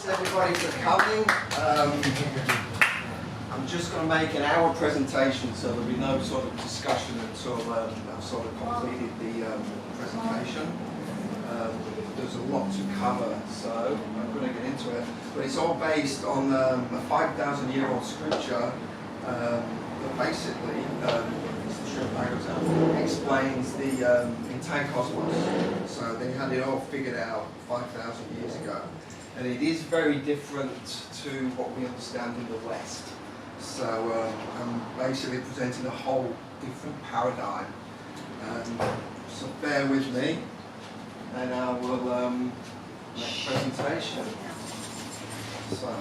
Everybody for coming. I'm just going to make an hour presentation, so there'll be no sort of discussion until I've sort of completed the presentation. There's a lot to cover, so I'm going to get into it. But it's all based on a 5,000-year-old scripture that basically, Bhagavatam, explains the entire cosmos. So they had it all figured out 5,000 years ago. And it is very different to what we understand in the West. So I'm basically presenting a whole different paradigm. So bear with me, and I will make a presentation. So,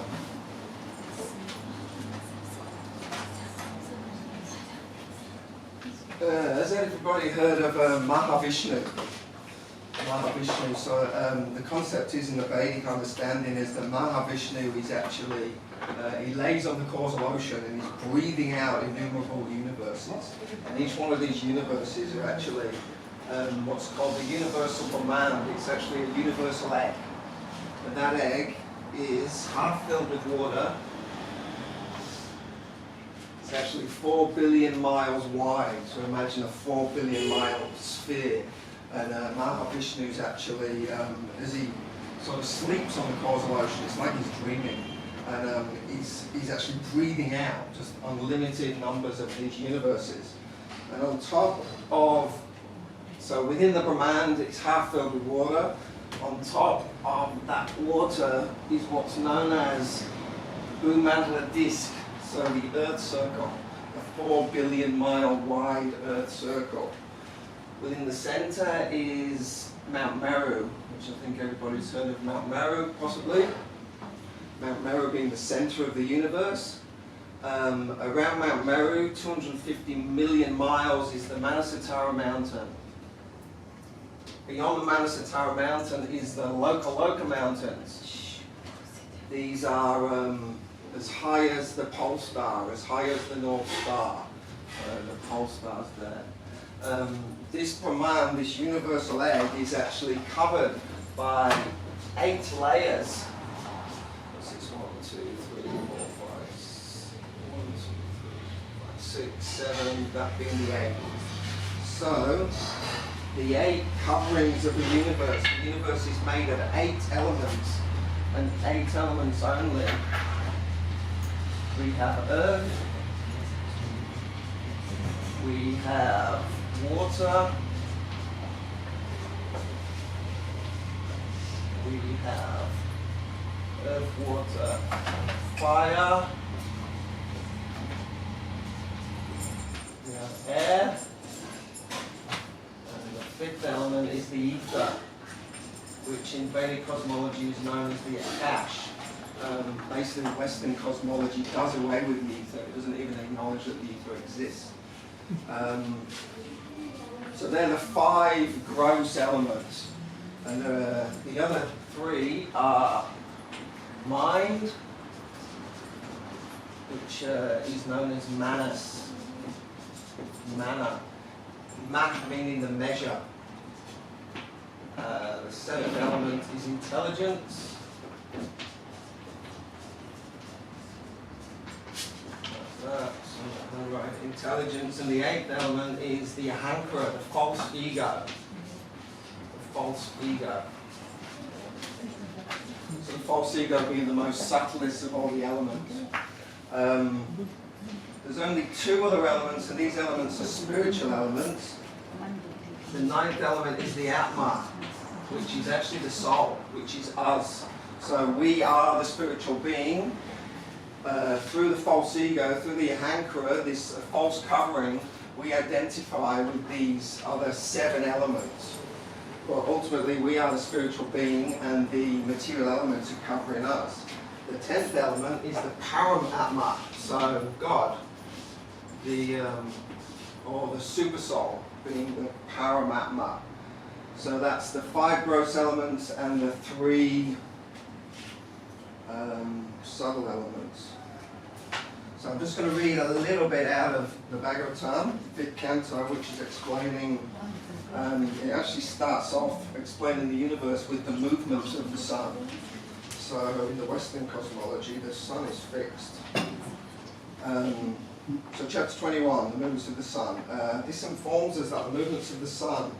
has everybody heard of Mahavishnu? Mahavishnu. So the concept is, in the Vedic understanding, is that Mahavishnu is actually, he lays on the causal ocean and he's breathing out innumerable universes. And each one of these universes are actually what's called the universal command. It's actually a universal egg. And that egg is half filled with water. It's actually 4 billion miles wide. So imagine a 4 billion mile sphere. And Mahavishnu is actually, as he sort of sleeps on the causal ocean, it's like he's dreaming. And he's actually breathing out just unlimited numbers of these universes. And on top of, so within the Brahman, it's half filled with water. On top of that water is what's known as Bhumandala disk, so the Earth circle, a 4 billion mile wide Earth circle. Within the center is Mount Meru, which I think everybody's heard of Mount Meru, possibly. Mount Meru being the center of the universe. Around Mount Meru, 250 million miles, is the Manasatara mountain. Beyond the Manasatara mountain is the Loka mountains. These are as high as the pole star, as high as the North Star. The pole star's there. This Brahman, this universal egg, is actually covered by 8 layers. What's this? 1, 2, 3, 4, 5, 6, 7, that being the 8. So, the 8 coverings of the universe is made of 8 elements, and 8 elements only. We have earth, we have water, we have earth, water, fire, we have air, and the 5th element is the ether, which in Vedic cosmology is known as the Akash. Basically, Western cosmology does away with the ether. It doesn't even acknowledge that the ether exists. So they're the 5 gross elements, and the other 3 are mind, which is known as manas, mana, mah meaning the measure. The 7th element is intelligence. Right, intelligence, and the 8th element is the ahankara, the false ego. The false ego. So the false ego being the most subtlest of all the elements. There's only 2 other elements, and these elements are spiritual elements. The 9th element is the Atma, which is actually the soul, which is us. So we are the spiritual being. Through the false ego, through the ahankara, this false covering, we identify with these other 7 elements. But ultimately, we are the spiritual being, and the material elements are covering us. The 10th element is the Paramatma, so God, or the super soul, being the Paramatma. So that's the 5 gross elements and the 3 subtle elements. So I'm just going to read a little bit out of the Bhagavatam, 5th Canto, which is explaining, it actually starts off explaining the universe with the movements of the sun. So in the Western cosmology, the sun is fixed. So chapter 21, the movements of the sun. This informs us that the movements of the sun,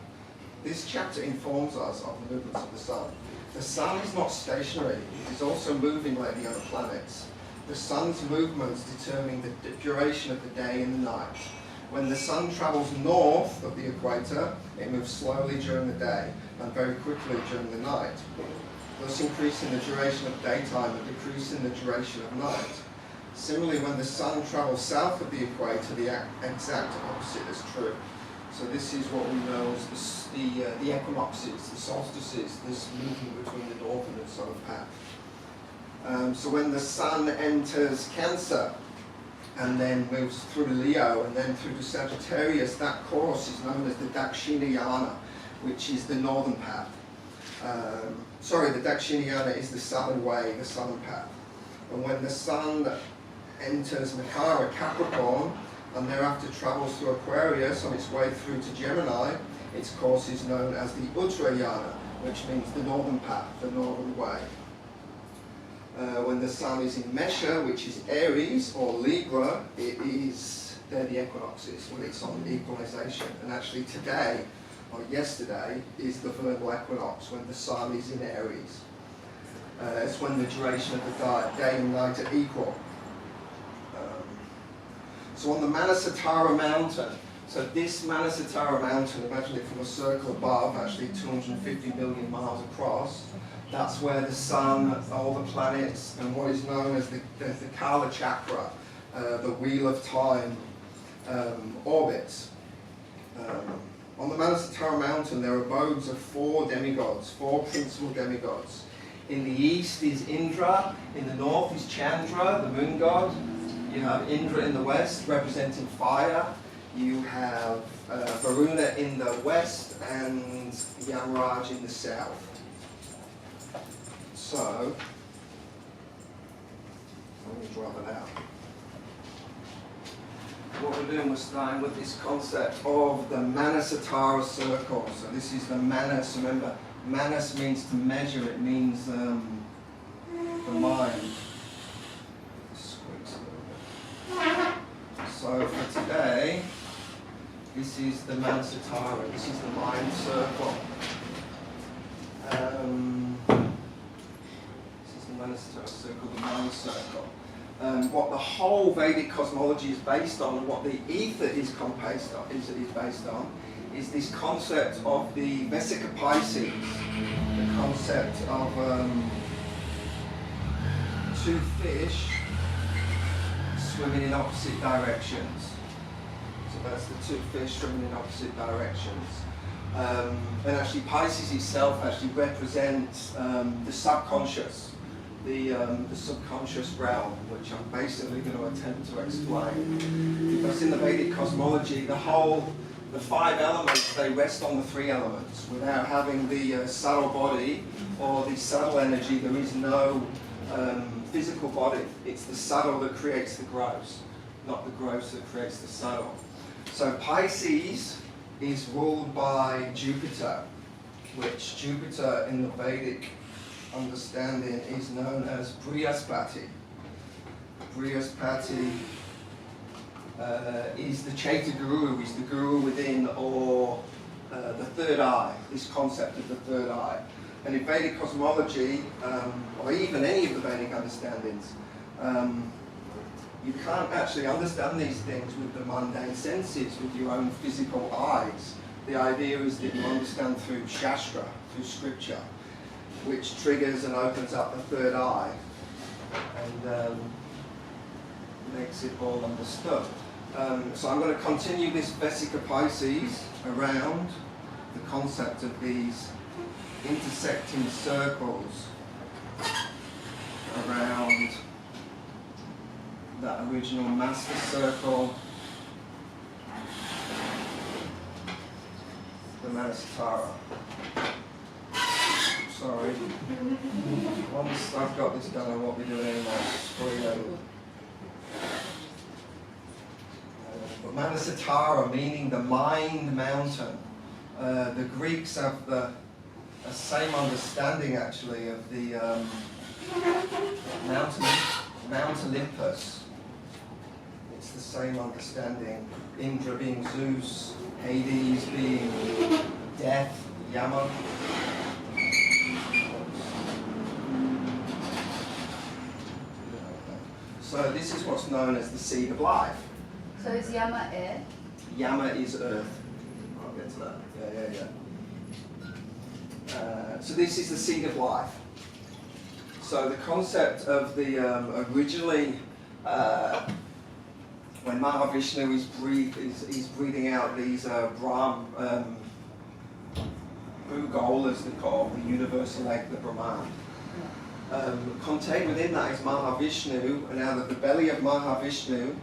this chapter informs us of the movements of the sun. The sun is not stationary, it is also moving like the other planets. The sun's movements determine the duration of the day and the night. When the sun travels north of the equator, it moves slowly during the day and very quickly during the night, thus increasing the duration of daytime and decreasing the duration of night. Similarly, when the sun travels south of the equator, the exact opposite is true. So this is what we know as the equinoxes, the solstices, this movement between the northern and southern path. So when the sun enters Cancer and then moves through Leo and then through to Sagittarius, that course is known as the Dakshinayana, which is the northern path. The Dakshinayana is the southern way, the southern path. And when the sun enters Makara, Capricorn, and thereafter travels through Aquarius on its way through to Gemini, its course is known as the Uttarayana, which means the northern path, the northern way. When the sun is in Mesha, which is Aries, or Libra, they're the equinoxes, when it's on equalization. And actually today, or yesterday, is the vernal equinox, when the sun is in Aries. It's when the duration of the day and night are equal. So on the Manasatara mountain, so this Manasatara mountain, imagine it from a circle above, actually 250 million miles across, that's where the sun, all the planets, and what is known as the Kala Chakra, the Wheel of Time, orbits. On the Manasatara mountain, there are abodes of 4 demigods, 4 principal demigods. In the east is Indra, in the north is Chandra, the moon god. You have Indra in the west, representing fire. You have Varuna in the west and Yamaraj in the south. So, let me draw that out. What we're doing, we're starting with this concept of the Manasatara circle. So this is the Manas. Remember, Manas means to measure. It means the mind. So for today, this is the Manasatara, this is the mind circle. This is the Manasatara circle, the mind circle. What the whole Vedic cosmology is based on, and what the ether is based on, is this concept of the vesica pisces, the concept of 2 fish swimming in opposite directions. So that's the 2 fish swimming in opposite directions. And actually Pisces itself actually represents the subconscious, the subconscious realm, which I'm basically going to attempt to explain. Because in the Vedic cosmology, the 5 elements, they rest on the 3 elements. Without having the subtle body or the subtle energy, there is no physical body. It's the subtle that creates the gross, not the gross that creates the subtle. So Pisces is ruled by Jupiter, which Jupiter in the Vedic understanding is known as Brihaspati. Brihaspati is the Chaita Guru, is the guru within, or the third eye, this concept of the third eye. And in Vedic cosmology, or even any of the Vedic understandings, you can't actually understand these things with the mundane senses, with your own physical eyes. The idea is that you understand through Shastra, through scripture, which triggers and opens up the third eye and makes it all understood. So I'm going to continue this vesica pisces around the concept of these intersecting circles around that original master circle, the Manasatara. Sorry. Once I've got this done, I won't be doing any more screen. But Manasatara, meaning the mind mountain. The Greeks have the same understanding actually of the Mount Olympus. It's the same understanding. Indra being Zeus, Hades being death, Yama. So this is what's known as the seed of life. So is Yama air? Yama is earth. I'll get to that. Yeah. So this is the seed of life. So the concept of the originally when Mahavishnu is breathing out these Bhugolas, they call the universal egg, the Brahman. Contained within that is Mahavishnu, and out of the belly of Mahavishnu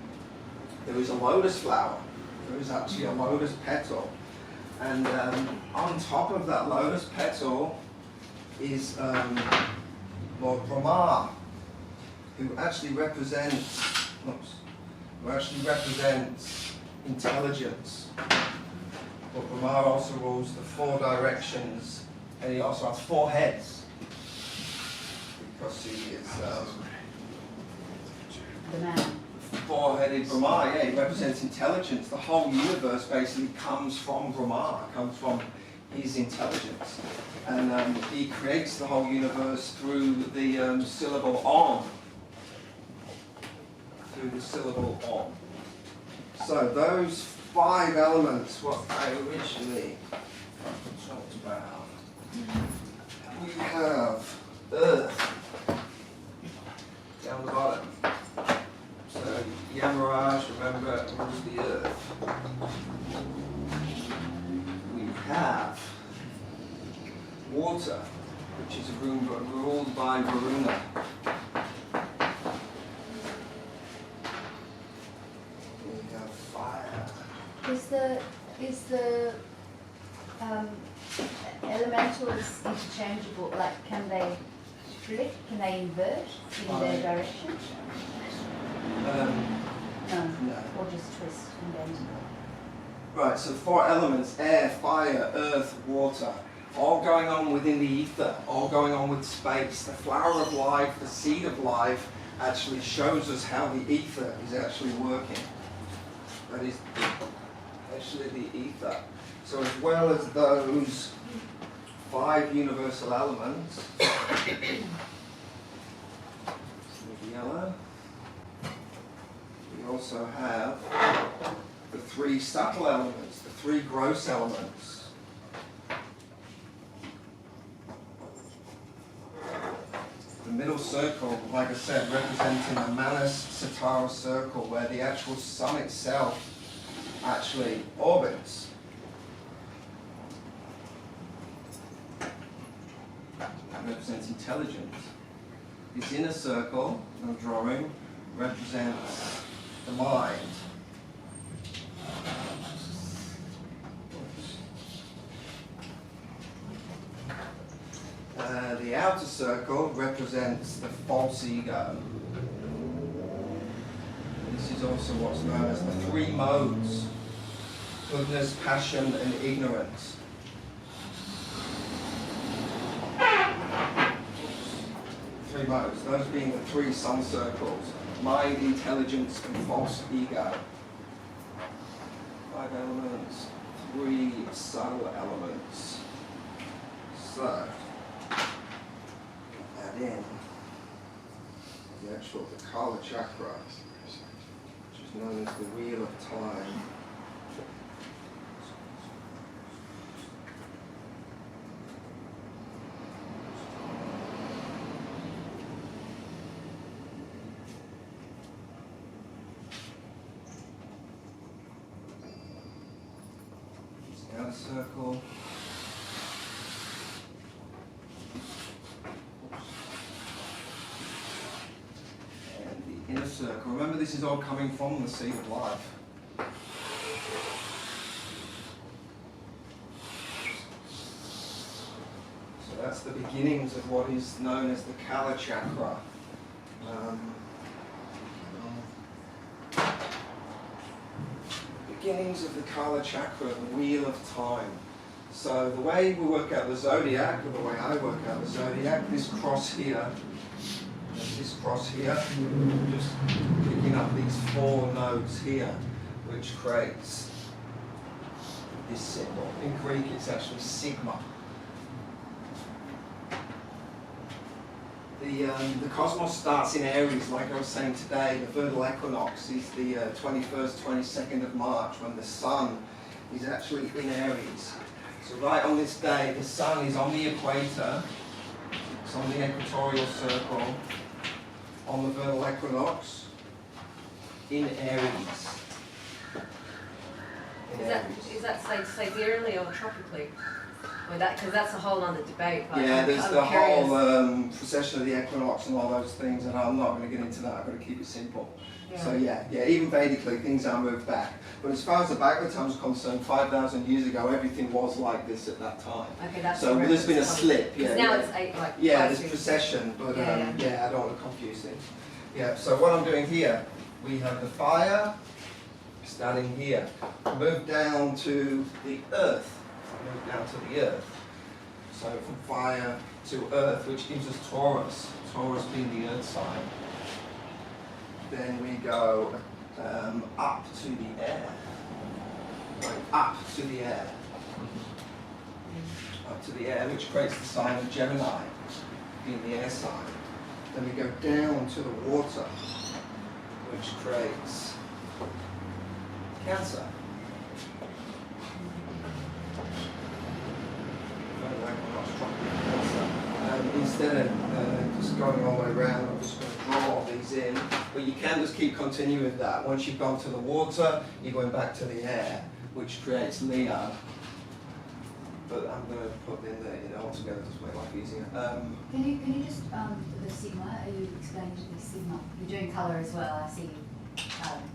there is a lotus flower. There is actually a lotus petal, and on top of that lotus petal is Lord Brahma, who actually represents intelligence. But Brahma also rules the 4 directions, and he also has 4 heads, because he is The man. 4-headed Brahma. Yeah, he represents intelligence. The whole universe basically comes from Brahma, comes from his intelligence, and he creates the whole universe through the syllable Om. Through the syllable Om. So those 5 elements, what I originally talked about. We have Earth down the bottom. So Yamaraj, remember, rules the Earth. We have water, which is ruled by Varuna. We have fire. Is the elementals interchangeable? Like, can they flip? Can they invert in their direction? No. Or just twist and bend? Right, so 4 elements: air, fire, earth, water, all going on within the ether, all going on with space. The flower of life, the seed of life, actually shows us how the ether is actually working. That is actually the ether. So as well as those 5 universal elements, yellow, we also have the 3 subtle elements, the 3 gross elements. The middle circle, like I said, representing the Manas Satara circle, where the actual sun itself actually orbits. That represents intelligence. This inner circle, I'm drawing, represents the mind. The outer circle represents the false ego. This is also what's known as the 3 modes: goodness, passion, and ignorance. Three modes, those being the 3 sun circles: mind, intelligence, and false ego. 5 elements, 3 subtle elements. So, add in the Kala chakra, which is known as the wheel of time. Outer circle. And the inner circle. Remember, this is all coming from the seed of life. So that's the beginnings of what is known as the Kala chakra. Beginnings of the Kala chakra, the wheel of time. So the way we work out the zodiac, or the way I work out the zodiac, this cross here this cross here, just picking up these 4 nodes here, which creates this symbol. In Greek, it's actually sigma. The cosmos starts in Aries, like I was saying today. The vernal equinox is the 21st, 22nd of March, when the sun is actually in Aries. So right on this day, the sun is on the equator, it's on the equatorial circle, on the vernal equinox, in Aries. Is that sidereally or tropically? Or that, because that's a whole other debate. Like, Yeah, there's I'm the curious. whole precession of the equinox and all those things, and I'm not going to get into that. I've got to keep it simple. Yeah. So yeah, even Vedically, things are moved back. But as far as the Bhagavatam is concerned, 5,000 years ago, everything was like this at that time. Okay, that's So the there's been a reference slip. point. 'Cause Yeah, now yeah. it's 8, like Yeah, 5, there's 6. precession, but Yeah. I don't want to confuse things. Yeah, so what I'm doing here, we have the fire starting here, move down to the earth, move down to the earth. So from fire to earth, which gives us Taurus, Taurus being the earth sign. Then we go up to the air, going up to the air, up to the air, which creates the sign of Gemini, being the air sign. Then we go down to the water, which creates Cancer. Instead of just going all the way around, I'm just going to draw all these in. But you can just keep continuing with that. Once you've gone to the water, you're going back to the air, which creates Leo. But I'm going to put in there, all together, just make life easier. Can you just, the sigma, are you explaining to the sigma? You're doing colour as well, I see you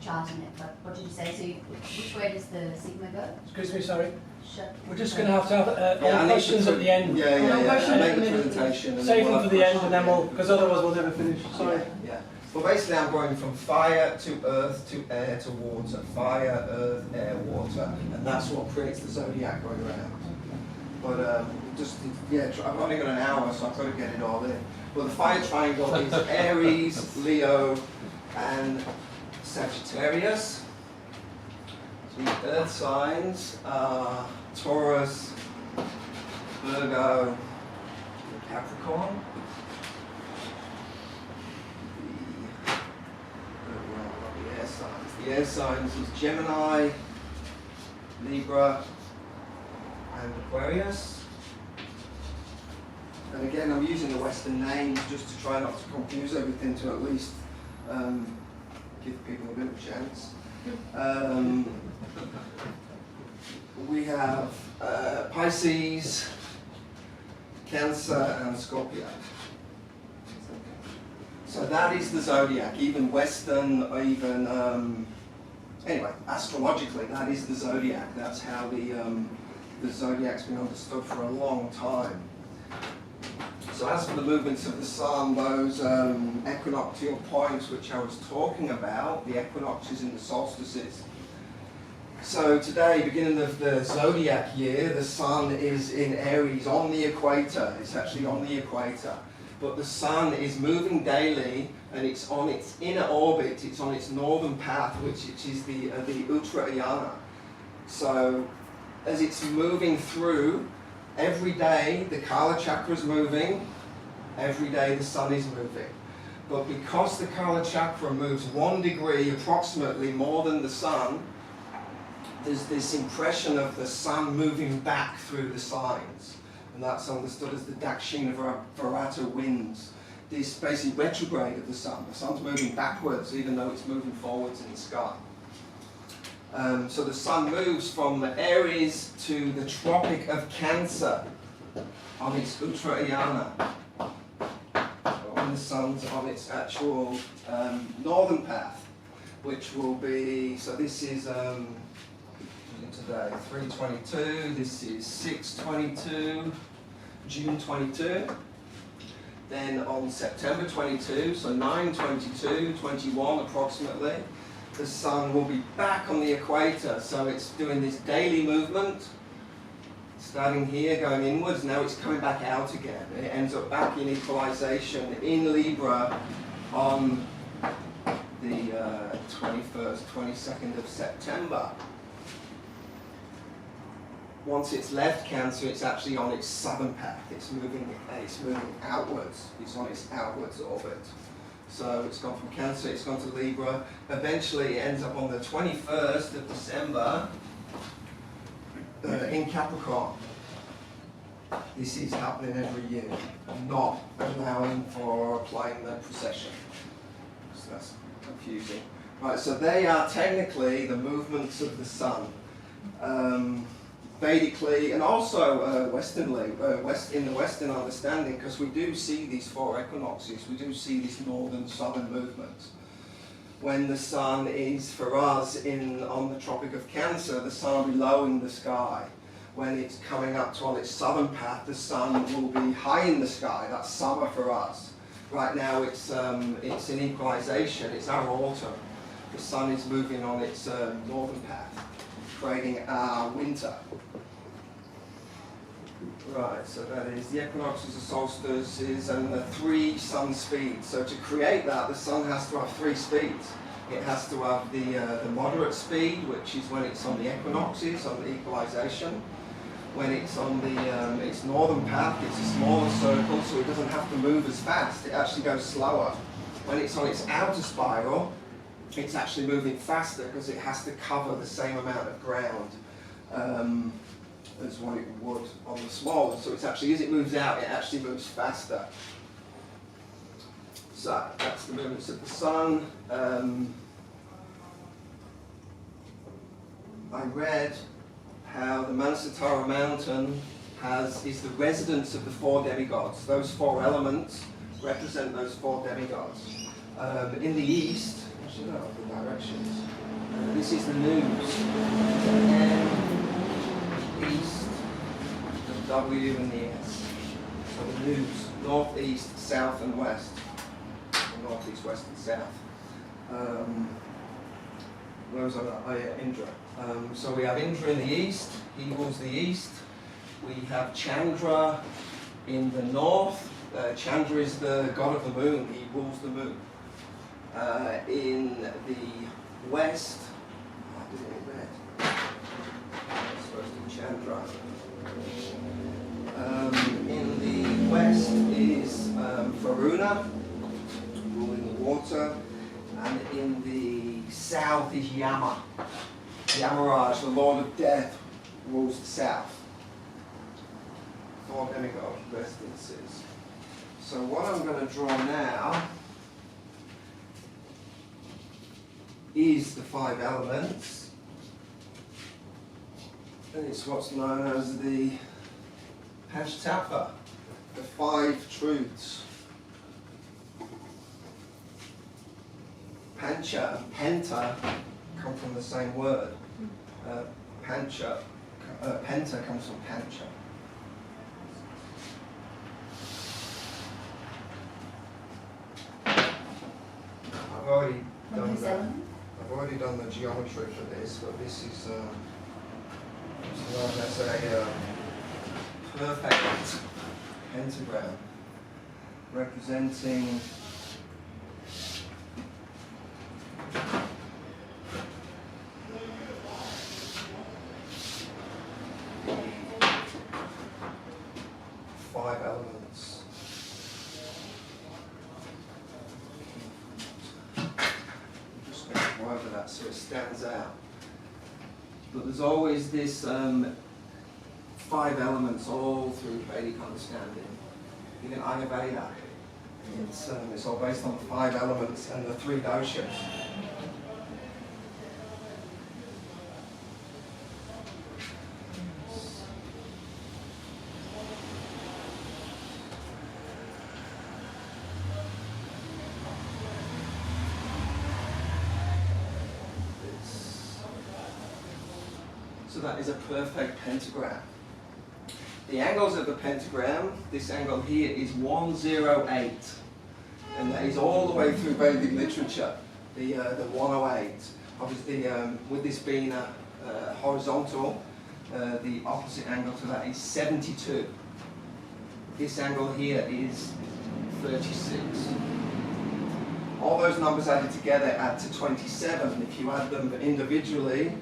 charting it, but what did you say? So which way does the sigma go? Excuse me, sorry. Shut. We're just going to have all I the need questions to- at the end. Yeah, yeah, yeah. Question I'll at make the the minute. presentation. And Save then them for we'll the have end and then we'll, because otherwise we'll never finish. Sorry. Yeah. Well, basically, I'm going from fire to earth to air to water. Fire, earth, air, water. And that's what creates the zodiac going around. But I've only got an hour, so I've got to get it all in. But the fire triangle is Aries, Leo, and Sagittarius. The earth signs are Taurus, Virgo, and Capricorn. The air signs. The air signs is Gemini, Libra, and Aquarius. And again, I'm using the Western names just to try not to confuse everything, to at least give people a bit of a chance. We have Pisces, Cancer, and Scorpio. So that is the zodiac, even Western, or even anyway, astrologically, that is the zodiac. That's how the zodiac's been understood for a long time. So as for the movements of the sun, those equinoctial points which I was talking about, the equinoxes and the solstices. So today, beginning of the zodiac year, the sun is in Aries on the equator. It's actually on the equator. But the sun is moving daily, and it's on its inner orbit, it's on its northern path, which is the Uttarayana. So as it's moving through, every day the Kala chakra is moving, every day the sun is moving. But because the Kala chakra moves 1 degree approximately more than the sun, there's this impression of the sun moving back through the signs. And that's understood as the Dakshina Varata winds. This basically retrograde of the sun. The sun's moving backwards even though it's moving forwards in the sky. So the sun moves from Aries to the Tropic of Cancer on its Uttarayana, when the sun's on its actual northern path, which will be, so this is today 3/22, this is 6/22, June 22. Then on September 22, so 9/22, 21 approximately, the sun will be back on the equator. So it's doing this daily movement, starting here, going inwards. Now it's coming back out again. It ends up back in equalization in Libra on the 21st, 22nd of September. Once it's left Cancer, it's actually on its southern path. It's moving outwards. It's on its outwards orbit. So it's gone from Cancer, it's gone to Libra. Eventually it ends up on the 21st of December in Capricorn. This is happening every year, not allowing for alignment precession. So that's confusing. Right, so they are technically the movements of the sun. Vedically, and also Westernly, in the Western understanding, because we do see these 4 equinoxes, we do see this northern-southern movement. When the sun is, for us, on the Tropic of Cancer, the sun will be low in the sky. When it's coming up to on its southern path, the sun will be high in the sky. That's summer for us. Right now it's in equalization, it's our autumn. The sun is moving on its northern path, creating our winter. Right, so that is the equinoxes, the solstices, and the 3 sun speeds. So to create that, the sun has to have 3 speeds. It has to have the moderate speed, which is when it's on the equinoxes, on the equalization. When it's on its northern path, it's a smaller circle, so it doesn't have to move as fast. It actually goes slower. When it's on its outer spiral, it's actually moving faster because it has to cover the same amount of ground as what it would on the smaller. So it's actually, as it moves out, it actually moves faster. So that's the movements of the sun. I read how the Manasatara mountain is the residence of the 4 demigods. Those 4 elements represent those 4 demigods. In the east, actually no, the directions. This is the news. East, the W and the S. So the news, north, east, south and west. Or north, east, west and south. Where was I? Oh yeah, Indra. So we have Indra in the east, he rules the east. We have Chandra in the north. Chandra is the god of the moon, he rules the moon. In the west, I did it in red. It's supposed to be Chandra. In the west is Varuna, ruling the water. And in the south is Yama. Yamaraj, the Lord of Death, rules the south. 4 demigod residences. So what I'm going to draw now is the 5 elements. And it's what's known as the Panchatattva, the 5 truths. Pancha and Penta come from the same word. Penta comes from Pancha. I've already done the geometry for this, but this is known as a perfect pentagram representing elements. I'm just going to go over that so it stands out. But there's always this 5 elements all through Vedic understanding. Even Ayurvedic, it's all based on the 5 elements and the 3 doshas. So that is a perfect pentagram. The angles of the pentagram, this angle here is 108, and that is all the way through Vedic literature, the 108. Obviously, with this being a horizontal, the opposite angle to that is 72. This angle here is 36. All those numbers added together add to 27. If you add them individually,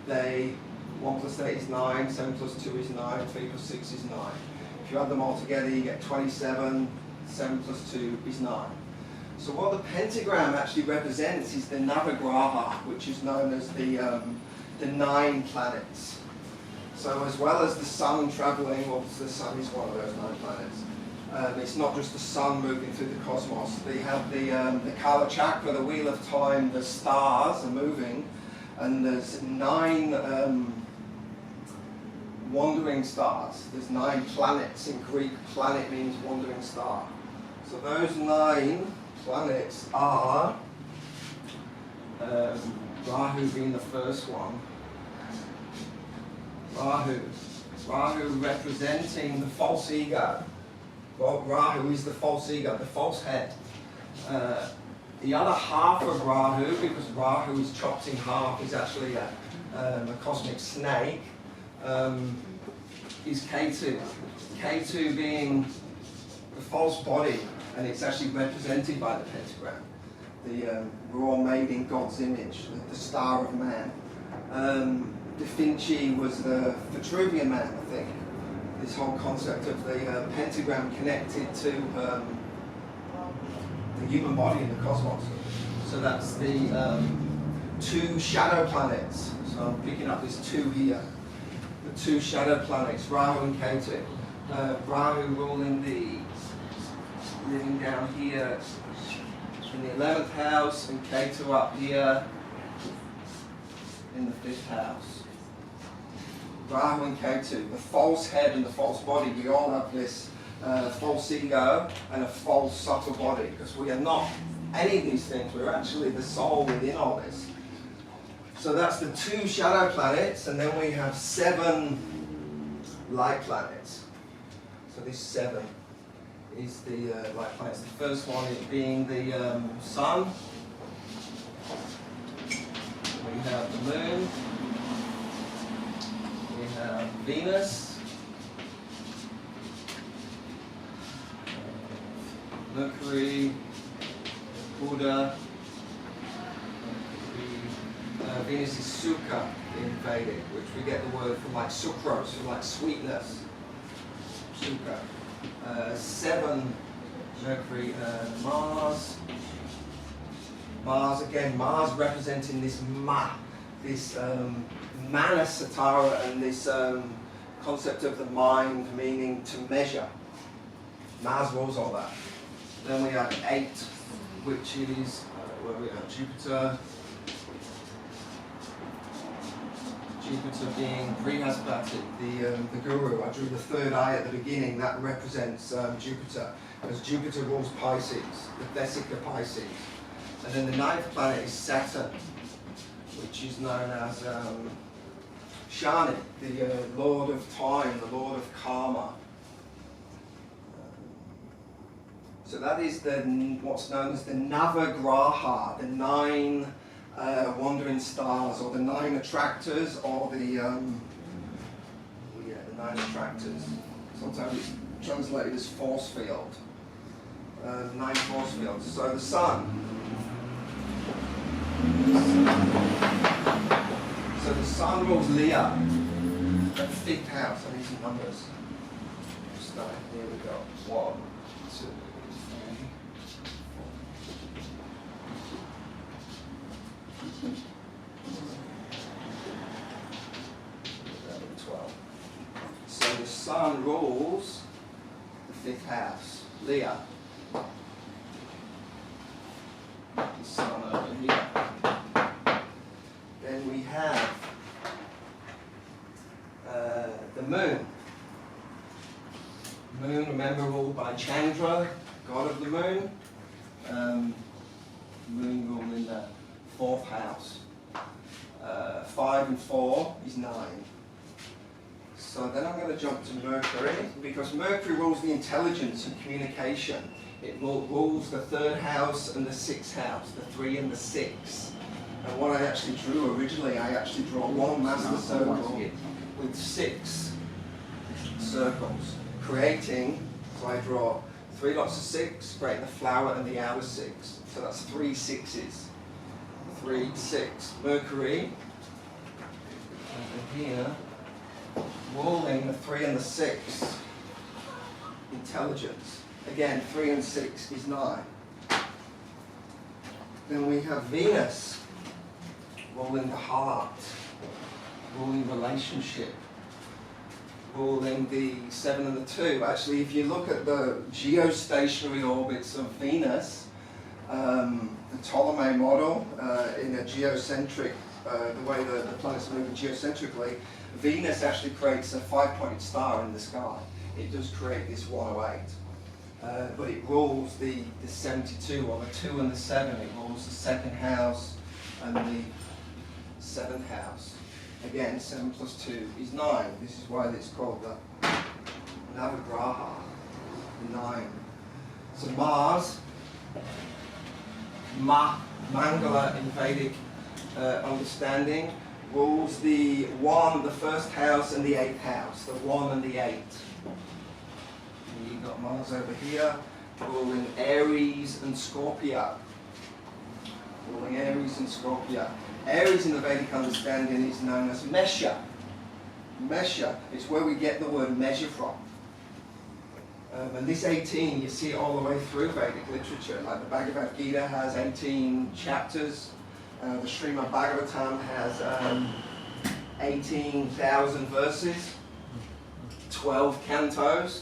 1 plus 8 is 9, 7 plus 2 is 9, 3 plus 6 is 9. If you add them all together, you get 27, 7 plus 2 is 9. So what the pentagram actually represents is the Navagraha, which is known as the 9 planets. So as well as the sun travelling, well, the sun is one of those 9 planets. It's not just the sun moving through the cosmos. They have the Kala Chakra, the wheel of time, the stars are moving, and there's 9 wandering stars. There's 9 planets. In Greek, planet means wandering star. So those 9 planets are Rahu being the first one. Rahu representing the false ego. Well, Rahu is the false ego, the false head. The other half of Rahu, because Rahu is chopped in half, is actually a cosmic snake, is Ketu. Ketu being the false body, and it's actually represented by the pentagram. We're all made in God's image, the star of man. Da Vinci was the Vitruvian man, I think. This whole concept of the pentagram connected to the human body in the cosmos. So that's the 2 shadow planets. So I'm picking up this 2 here. The 2 shadow planets, Rahu and Ketu. Rahu living down here in the 11th house, and Ketu up here in the 5th house. Rahu and Canto, the false head and the false body. We all have this false ego and a false subtle body, because we are not any of these things. We're actually the soul within all this. So that's the 2 shadow planets, and then we have 7 light planets. So this 7 is the light planets. The first one is being the sun. We have the moon. We have Venus, Mercury, Buddha. Venus is Sukha in Vedic, which we get the word from like sucrose, from like sweetness. Sukha. 7 Mercury, Mars. Mars again. Mars representing this Manasatara, and this concept of the mind, meaning to measure. Mars rules all that. Then we have 8, which is where we are, Jupiter. Jupiter being Brihaspati, the guru. I drew the 3rd eye at the beginning. That represents Jupiter, because Jupiter rules Pisces, the vesica Pisces. And then the 9th planet is Saturn, which is known as Shani, the Lord of Time, the Lord of Karma. So that is what's known as the Navagraha, the 9 wandering stars, or the 9 attractors, or the 9 attractors. Sometimes it's translated as force field. 9 force fields. So the sun. So the sun rules Leah, the 5th house. I need some numbers. Here we go. 1, 2, 3, 12. So the sun rules the 5th house, Leah. The sun over here. Then we have the moon. Moon, remember, ruled by Chandra, god of the moon. Moon ruled in the 4th house. 5 and 4 is 9. So then I'm going to jump to Mercury, because Mercury rules the intelligence and communication. It rules the 3rd house and the 6th house, the 3 and the 6. And what I actually drew originally, I actually draw 1 master circle with 6 circles, creating, so I draw 3 lots of 6 create the flower and the hour 6. So that's 3 sixes. 3, 6. Mercury over here, ruling the 3 and the 6. Intelligence. Again, 3 and 6 is 9. Then we have Venus, ruling the heart, ruling relationship, ruling the 7 and the 2. Actually, if you look at the geostationary orbits of Venus, the Ptolemy model, in a geocentric, the way the planets are moving geocentrically, Venus actually creates a 5-pointed star in the sky. It does create this 108. But it rules the 72, or the 2 and the 7. It rules the 2nd house and the 7th house. Again, 7 plus 2 is 9. This is why it's called the Navagraha, 9. So Mars, Mangala in Vedic understanding, rules the 1, the 1st house, and the 8th house. The 1 and the 8. And you've got Mars over here, ruling Aries and Scorpio. Ruling Aries and Scorpio. Aries in the Vedic understanding is known as Mesha. Mesha is where we get the word measure from. And this 18, you see it all the way through Vedic literature. Like the Bhagavad Gita has 18 chapters. The Srimad Bhagavatam has 18,000 verses, 12 cantos.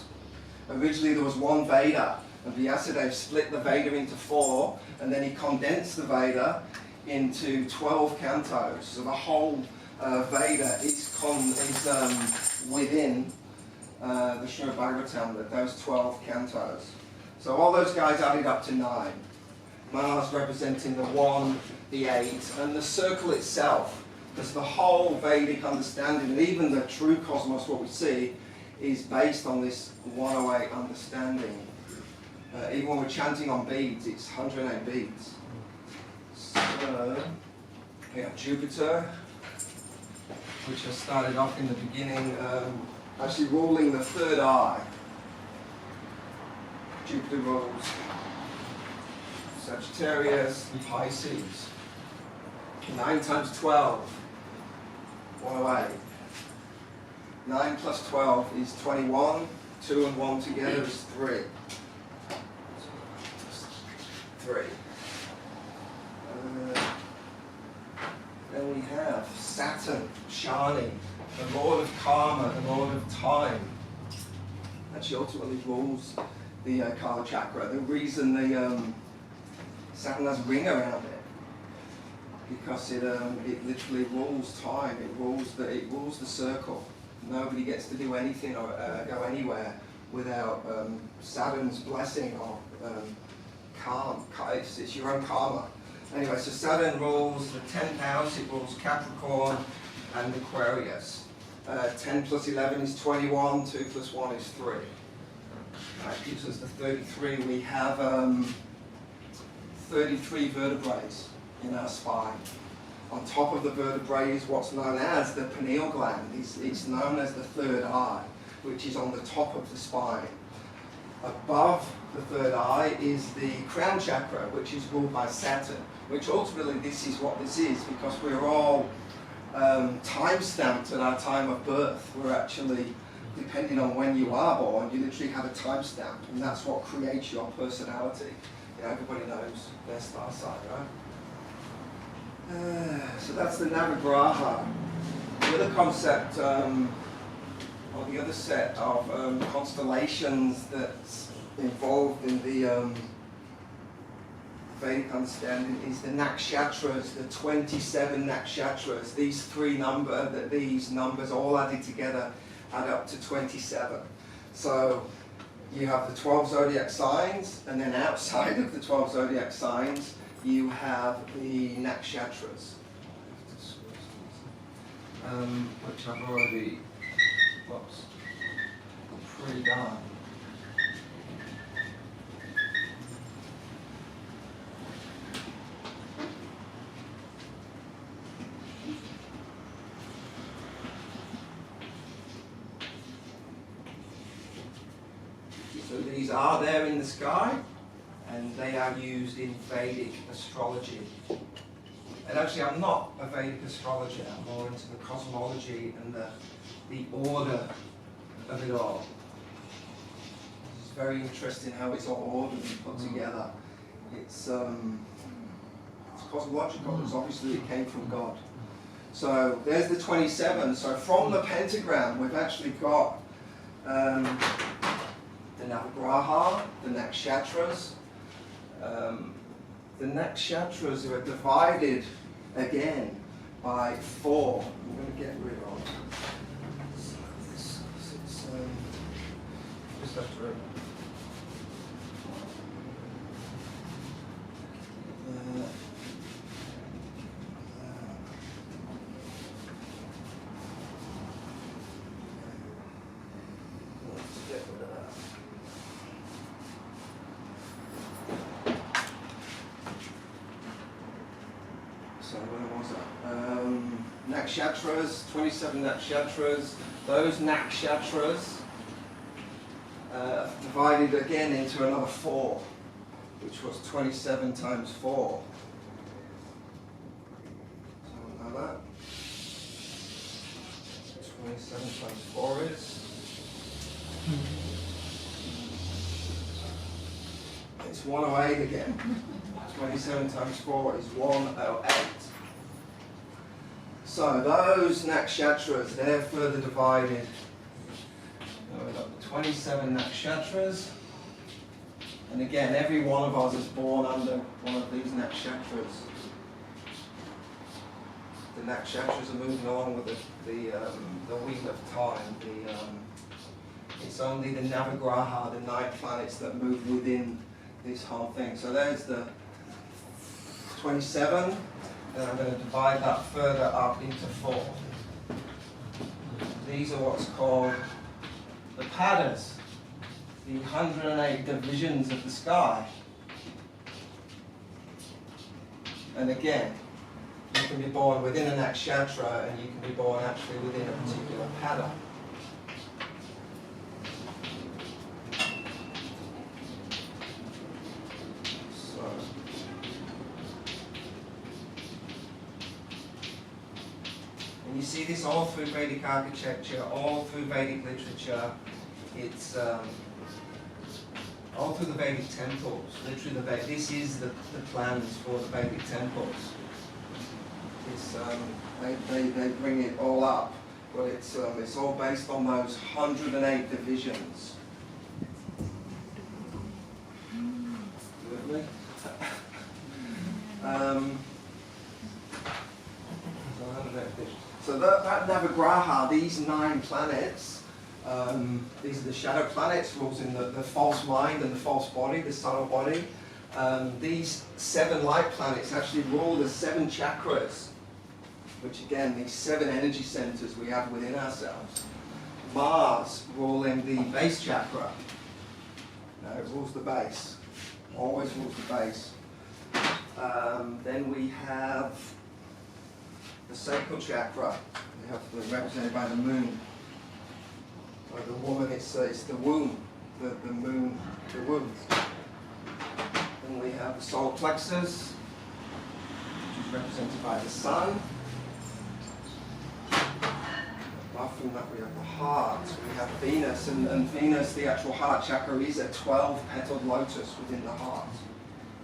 Originally there was one Veda, and Vyasadeva split the Veda into 4, and then he condensed the Veda into 12 cantos. So the whole Veda is within the Srimad Bhagavatam, those 12 cantos. So all those guys added up to 9. Mars representing the 1, the 8, and the circle itself, because the whole Vedic understanding, and even the true cosmos, what we see, is based on this 108 understanding. Even when we're chanting on beads, it's 108 beads. So, we have Jupiter, which has started off in the beginning, actually ruling the 3rd eye. Jupiter rules Sagittarius and Pisces. 9 times 12, 108. 9 plus 12 is 21. 2 and 1 together is 3. 3. Then we have Saturn, Shani, the lord of karma, the lord of time. Actually ultimately rules the Kala chakra. The reason Saturn has a ring around it, because it literally rules time. It rules the circle. Nobody gets to do anything or go anywhere without Saturn's blessing or karma. It's your own karma. Anyway, so Saturn rules the 10th house. It rules Capricorn and Aquarius. 10 plus 11 is 21. 2 plus 1 is 3. That gives us the 33. We have 33 vertebrae in our spine. On top of the vertebrae is what's known as the pineal gland. It's known as the 3rd eye, which is on the top of the spine. Above the 3rd eye is the crown chakra, which is ruled by Saturn, which ultimately this is what this is, because we're all time-stamped at our time of birth. We're actually, depending on when you are born, you literally have a time stamp, and that's what creates your personality. You know, everybody knows their star sign, right? So that's the Navagraha. The other concept, or the other set of constellations that's involved in the Vedic understanding is the Nakshatras, the 27 Nakshatras. These numbers all added together add up to 27. So you have the 12 zodiac signs, and then outside of the 12 zodiac signs, you have the Nakshatras, which I've already pre-done. So these are there in the sky, and they are used in Vedic astrology. And actually, I'm not a Vedic astrologer. I'm more into the cosmology and the order of it all. It's very interesting how it's all ordered and put together. It's cosmological, because obviously it came from God. So there's the 27. So from the pentagram, we've actually got the Navagraha, the Nakshatras. The Nakshatras are divided again by 4. I'm going to get rid of this. Just have to. So where was that? Nakshatras, 27 nakshatras. Those nakshatras divided again into another 4, which was 27 times 4. So now that 27 times 4 is. It's 108 again. 27 times 4 is 108. So those nakshatras, they're further divided. So we've got the 27 nakshatras. And again, every one of us is born under one of these nakshatras. The nakshatras are moving along with the wheel of time. It's only the Navagraha, the 9 planets, that move within this whole thing. So there's the 27, and I'm going to divide that further up into 4. These are what's called the padas, the 108 divisions of the sky. And again, you can be born within a nakshatra, and you can be born actually within a particular pada. You see this all through Vedic architecture, all through Vedic literature. It's all through the Vedic temples. Literally, this is the plans for the Vedic temples. It's, they bring it all up, but it's all based on those 108 divisions. You with me? So that Navagraha, these 9 planets, these are the shadow planets, rules in the false mind and the false body, the subtle body. These 7 light planets actually rule the 7 chakras, which again, these 7 energy centers we have within ourselves. Mars ruling the base chakra. No, it rules the base, always rules the base. Then we have the sacral chakra, we have represented by the moon. By the woman, it's the womb, the moon, the womb. Then we have the solar plexus, which is represented by the sun. Apart from that, we have the heart, we have Venus, and Venus, the actual heart chakra, is a 12-petaled lotus within the heart.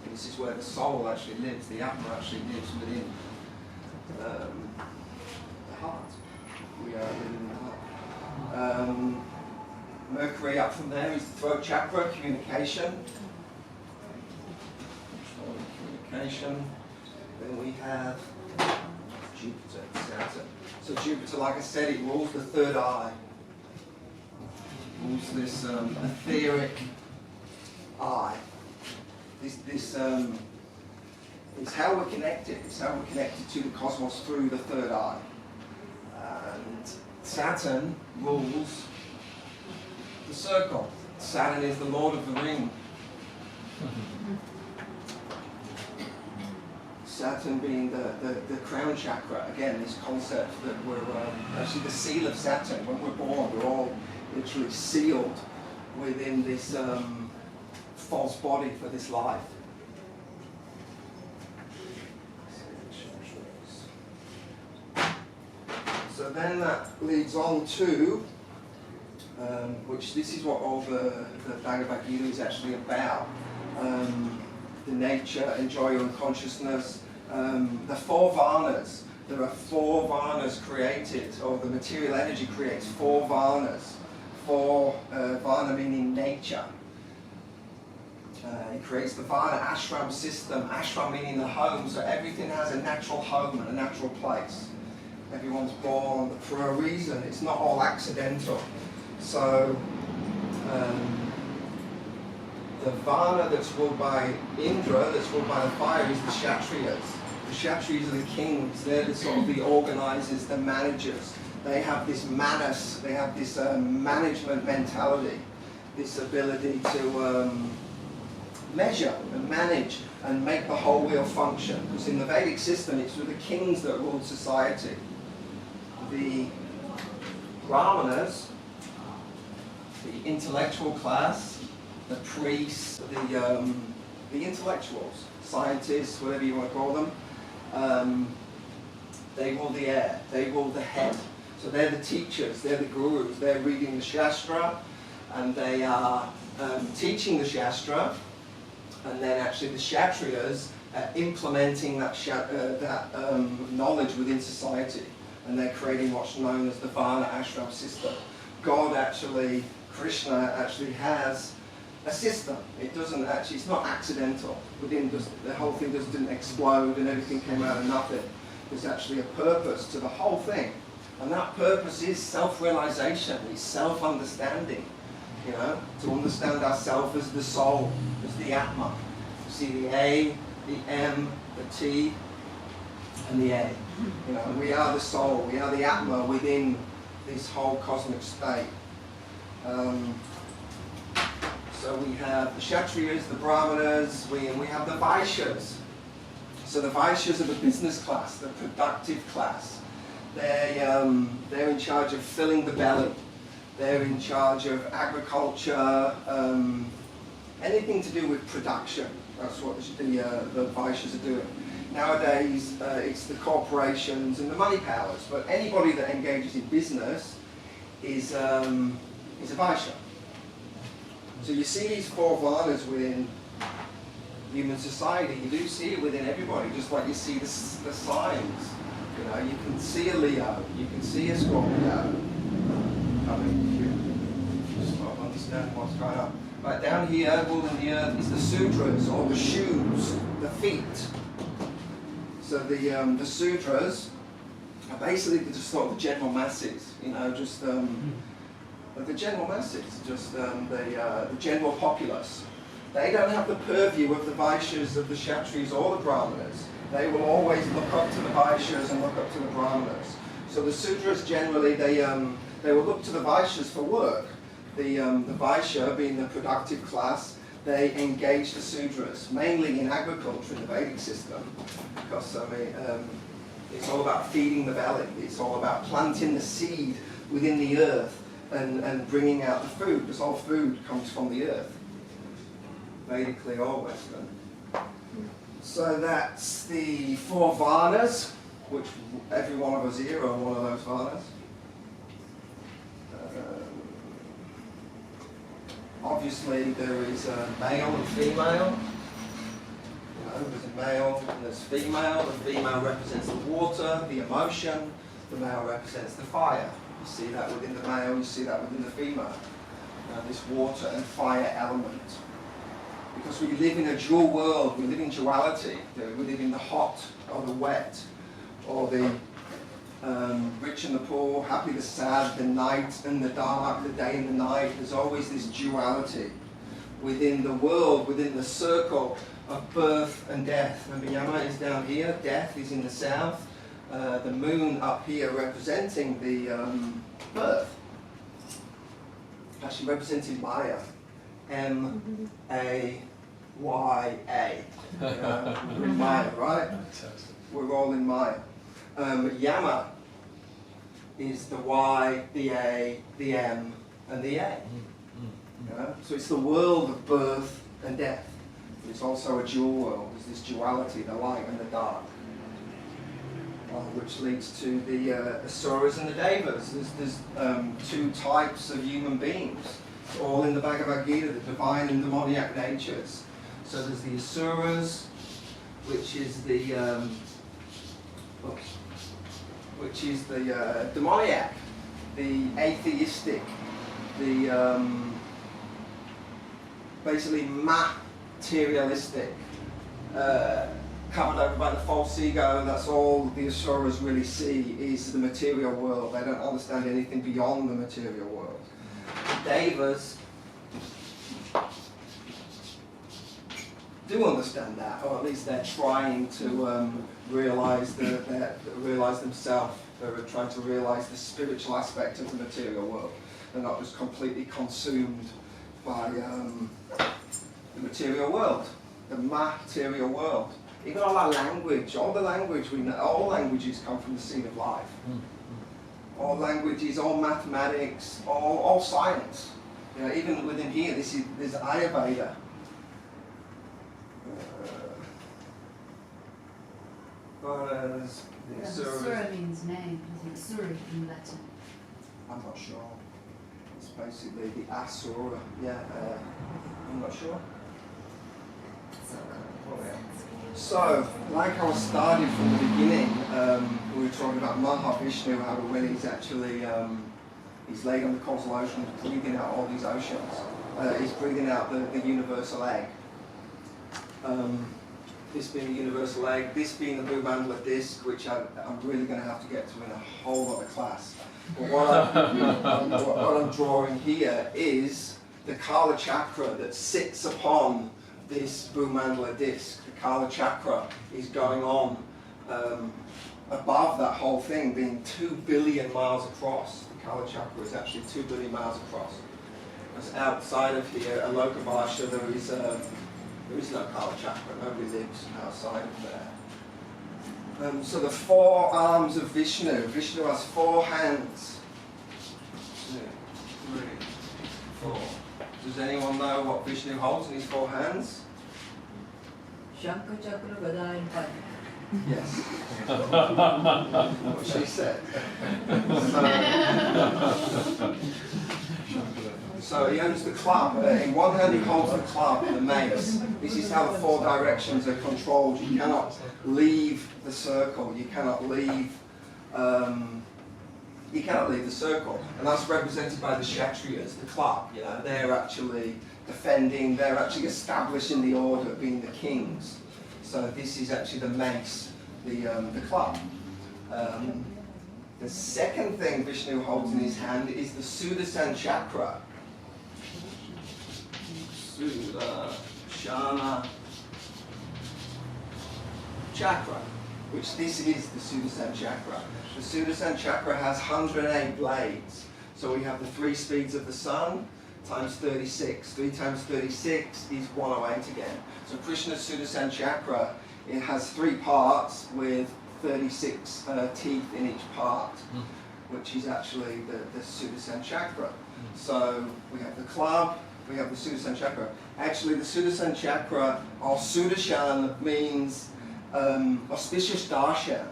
And this is where the soul actually lives, the Atma actually lives within the heart. We are within the heart. Mercury up from there is the throat chakra, communication. Communication. Then we have Jupiter, Saturn. So Jupiter, like I said, it rules the third eye. It rules this etheric eye. This it's how we're connected. It's how we're connected to the cosmos through the third eye. And Saturn rules the circle. Saturn is the lord of the ring. Saturn being the crown chakra. Again, this concept that we're actually the seal of Saturn. When we're born, we're all literally sealed within this false body for this life. So then that leads on to, which this is what all the Bhagavad Gita is actually about, the nature, enjoy consciousness, the four Varnas. There are four Varnas created, or the material energy creates four Varnas. Varna meaning nature. It creates the Varna ashram system, ashram meaning the home, so everything has a natural home and a natural place. Everyone's born for a reason, it's not all accidental. So, the Varna that's ruled by Indra, that's ruled by the fire, is the Kshatriyas. The Kshatriyas are the kings, they're the sort of the organisers, the managers. They have this manas, they have this management mentality, this ability to measure and manage and make the whole wheel function. Because in the Vedic system, it's with the kings that ruled society. The Brahmanas, the intellectual class, the priests, the intellectuals, scientists, whatever you want to call them, they rule the air, they rule the head. So they're the teachers, they're the gurus, they're reading the Shastra, and they are teaching the Shastra, and then actually the Kshatriyas are implementing that knowledge within society, and they're creating what's known as the Varna ashram system. God actually, Krishna actually has a system. It doesn't actually, it's not accidental. The whole thing just didn't explode and everything came out of nothing. There's actually a purpose to the whole thing. And that purpose is self-realization, it's self-understanding. You know, to understand ourselves as the soul, as the Atma. You see the A, the M, the T, and the A. You know, we are the soul, we are the Atma within this whole cosmic state. So we have the Kshatriyas, the Brahmanas, and we have the Vaishyas. So the Vaishyas are the business class, the productive class. They're in charge of filling the belly. They're in charge of agriculture, anything to do with production. That's what the Vaishyas are doing. Nowadays, it's the corporations and the money powers, but anybody that engages in business is a Vaishya. So you see these four Varnas within human society. You do see it within everybody, just like you see the signs. You know, you can see a Leo, you can see a Scorpio. Just not understand what's going on. Right down here, ruling the earth, is the Sudras, or the shoes, the feet. So the Sudras are basically just sort of the general masses, you know, just the general masses, just the general populace. They don't have the purview of the Vaishyas, of the Kshatriyas, or the Brahmanas. They will always look up to the Vaishyas and look up to the Brahmanas. So the Sudras generally, they will look to the Vaishyas for work. The Vaishya, being the productive class, they engage the Sudras, mainly in agriculture in the Vedic system, because it's all about feeding the belly. It's all about planting the seed within the earth and bringing out the food, because all food comes from the earth, Vedically or Western. So that's the four Varnas, which every one of us here are one of those Varnas. Obviously there is a male and female. You know, there's a male and there's female. The female represents the water, the emotion. The male represents the fire. You see that within the male, you see that within the female. This water and fire element. Because we live in a dual world, we live in duality. We live in the hot or the wet, or the rich and the poor, happy, the sad, the night and the dark, the day and the night. There's always this duality within the world, within the circle of birth and death. Remember, Yama is down here, death is in the south, the moon up here representing the birth, actually representing Maya. M-A-Y-A. We're in Maya, right? We're all in Maya. Yama is the Y, the A, the M, and the A. You know? So it's the world of birth and death. It's also a dual world. There's this duality, the light and the dark, which leads to the Asuras and the Devas. There's two types of human beings, all in the Bhagavad Gita, the divine and demoniac natures. So there's the Asuras, which is the demoniac, the atheistic, the basically materialistic, covered over by the false ego. That's all the Asuras really see is the material world. They don't understand anything beyond the material world. The Devas do understand that, or at least they're trying to realize themselves. They're trying to realize the spiritual aspect of the material world. They're not just completely consumed by the material world, the material world. Even all our language, all the language we know, all languages come from the seed of life. All languages, all mathematics, all science. You know, even within here, there's Ayurveda. Sura means name. I think Surya in Latin. I'm not sure. It's basically the Asura. Yeah, I'm not sure. So, like I was starting from the beginning, we were talking about Mahavishnu, how when he's actually he's laid on the causal ocean, breathing out all these oceans. He's breathing out the universal egg. This being the universal egg, this being the blue mandala disc, which I'm really going to have to get to in a whole lot of class. But what I'm drawing here is the Kala chakra that sits upon this blue mandala disc. The Kala chakra is going on above that whole thing, being 2 billion miles across. The Kala chakra is actually 2 billion miles across. As outside of here, Alokabasha, there is no Kala chakra. Nobody lives outside of there. So the 4 arms of Vishnu. Vishnu has 4 hands. 2, 3, 4. Does anyone know what Vishnu holds in his 4 hands? Shankar Chakra Gada and Padma. Yes. What she said. So he owns the club. In one hand he holds the club, the mace. This is how the 4 directions are controlled. You cannot leave the circle. You cannot leave. You cannot leave the circle, and that's represented by the Kshatriyas, the club. You know, they're actually defending. They're actually establishing the order, being the kings. So this is actually the mace, the club. The second thing Vishnu holds in his hand is the Sudashan chakra. Sudashana chakra, which this is the Sudashan chakra. The Sudashan chakra has 108 blades. So we have the 3 speeds of the sun times 36. 3 times 36 is 108 again. So Krishna's Sudashan chakra, it has 3 parts with 36 teeth in each part, which is actually the Sudashan chakra. So we have the club, we have the Sudashan chakra. Actually, the Sudashan chakra, or Sudashan, means auspicious darshan.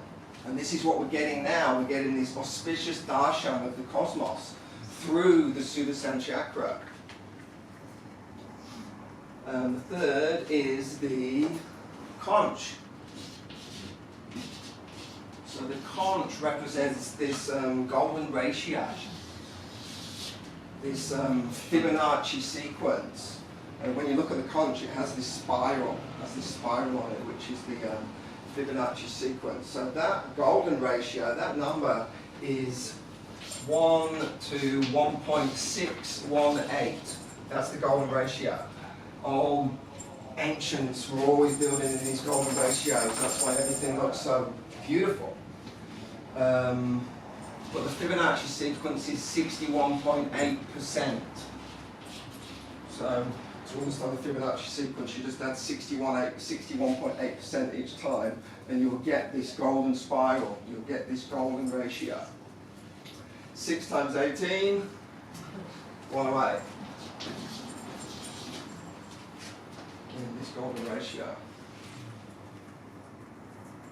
And this is what we're getting now. We're getting this auspicious darshan of the cosmos through the Sudashan chakra. The third is the conch. So the conch represents this golden ratio, this Fibonacci sequence. And when you look at the conch, it has this spiral. It has this spiral on it, which is the Fibonacci sequence. So that golden ratio, that number is 1 to 1.618. That's the golden ratio. All ancients were always building in these golden ratios. That's why everything looks so beautiful. But the Fibonacci sequence is 61.8%. So to understand the Fibonacci sequence, you just add 61.8% each time, and you'll get this golden spiral. You'll get this golden ratio. 6 times 18, 108. this golden ratio.